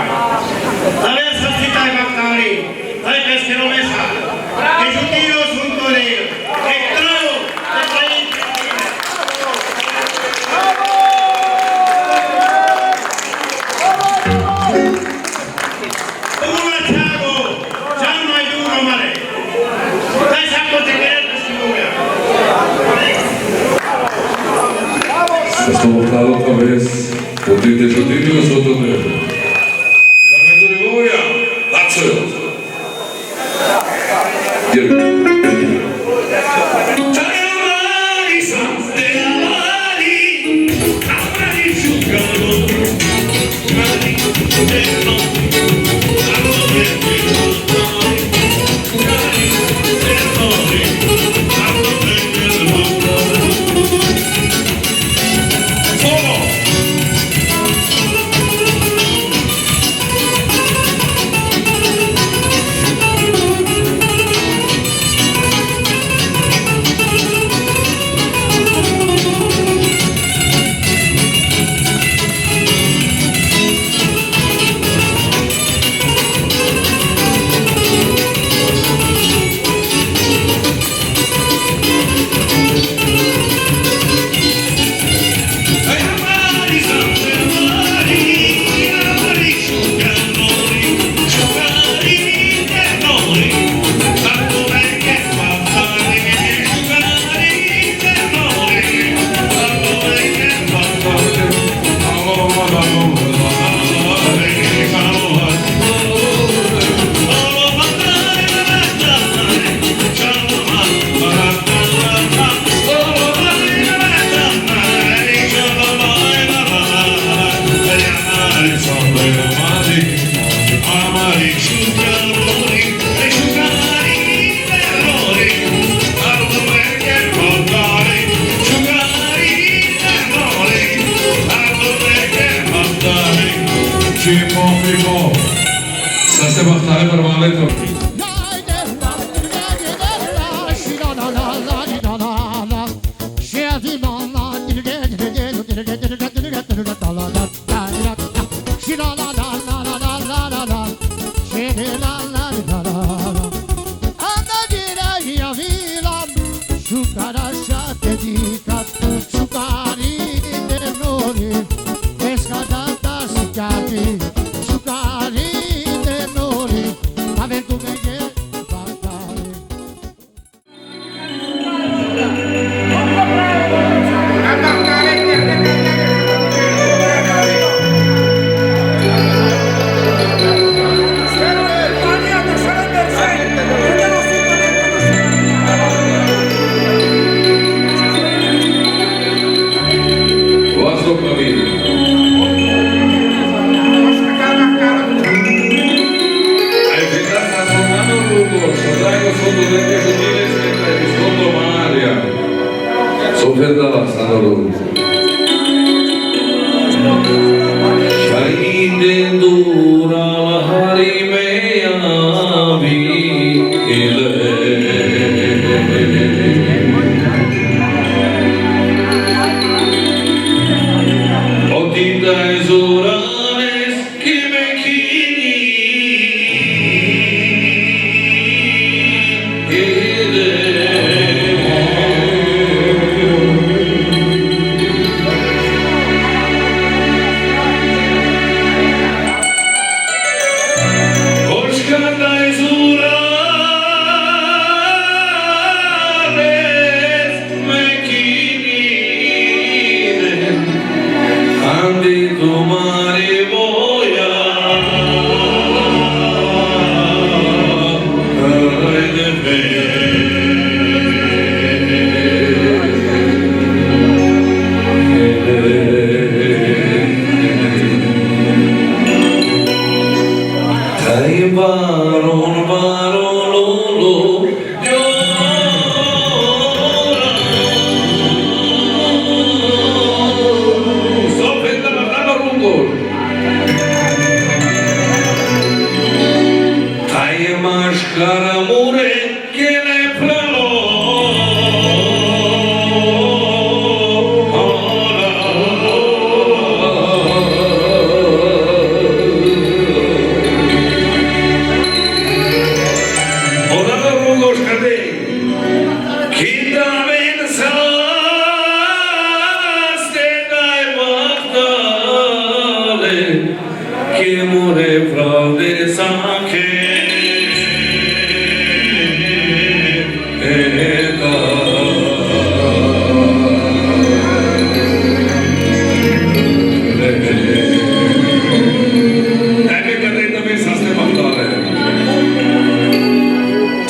La versa stai battali, dai che si rovesa, che giudino sul torero, che trovo, che fai in uno ciao, già mai duro male. Dai sacco te che si muove. Se soportar otra vez, potete giudicare sotto te. Salvatore Goya, Lazio. Să se bahtare permanent. che muore fra le sacche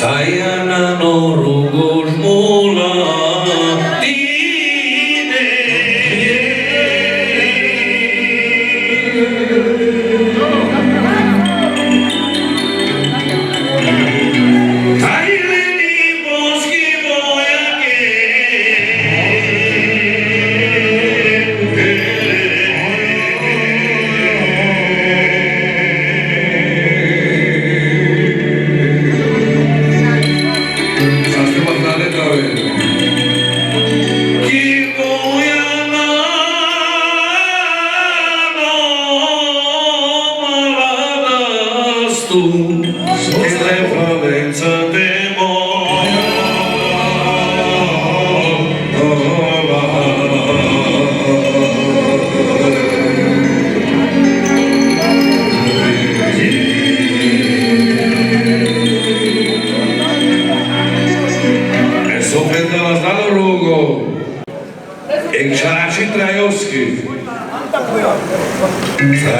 Taiana no rugos mula tine Taileni boschi boya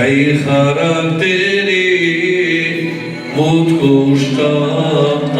Ai χαρακτήρι μου κουστάνει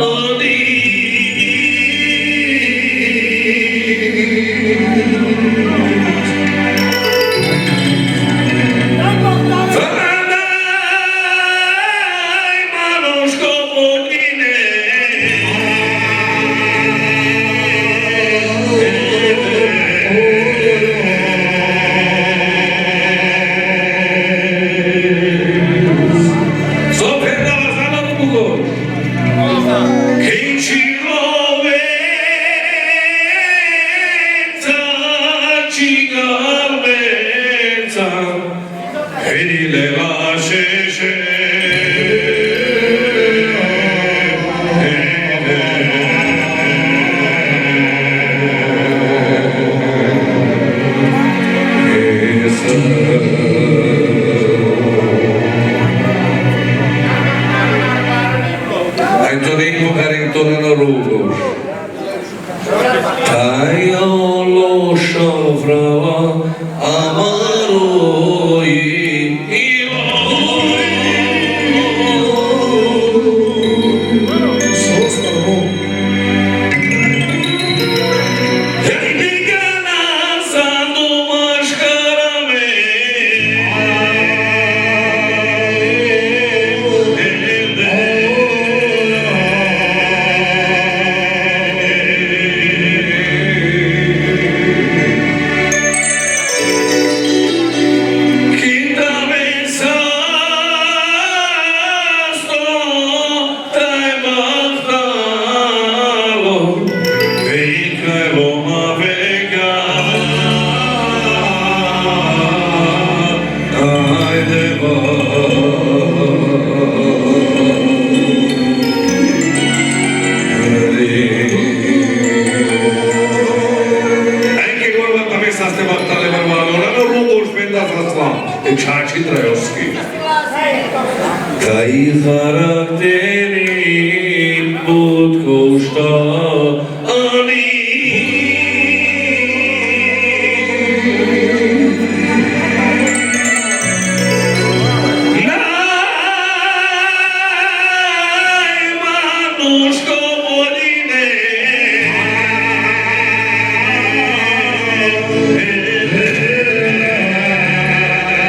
Φανάει μάλλον σκοποτίνε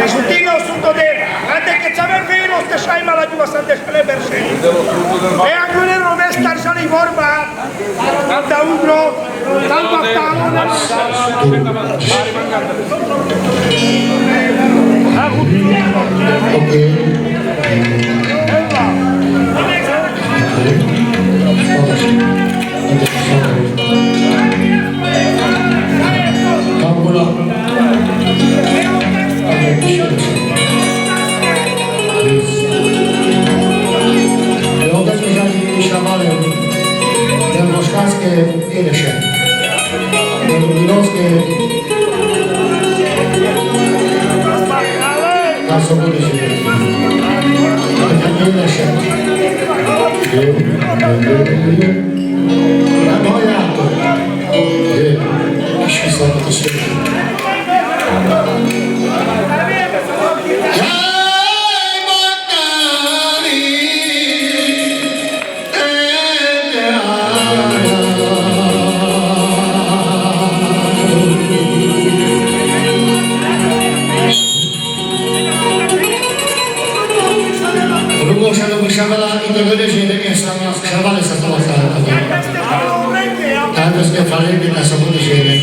Vestino su Todera, anche che c'aveva il vino este și ai malagiua să te șele berșeni. E acolo nu vezi tarsanii vorba, tanta undro, tanta talona. Ok. Calcula. Moszkowskie ile się? Milowskie na sobotę się ile się? Na moja to jeśli są to się i tego nie sama skrzawale sa to tak jest nie falenie na sobotę się nie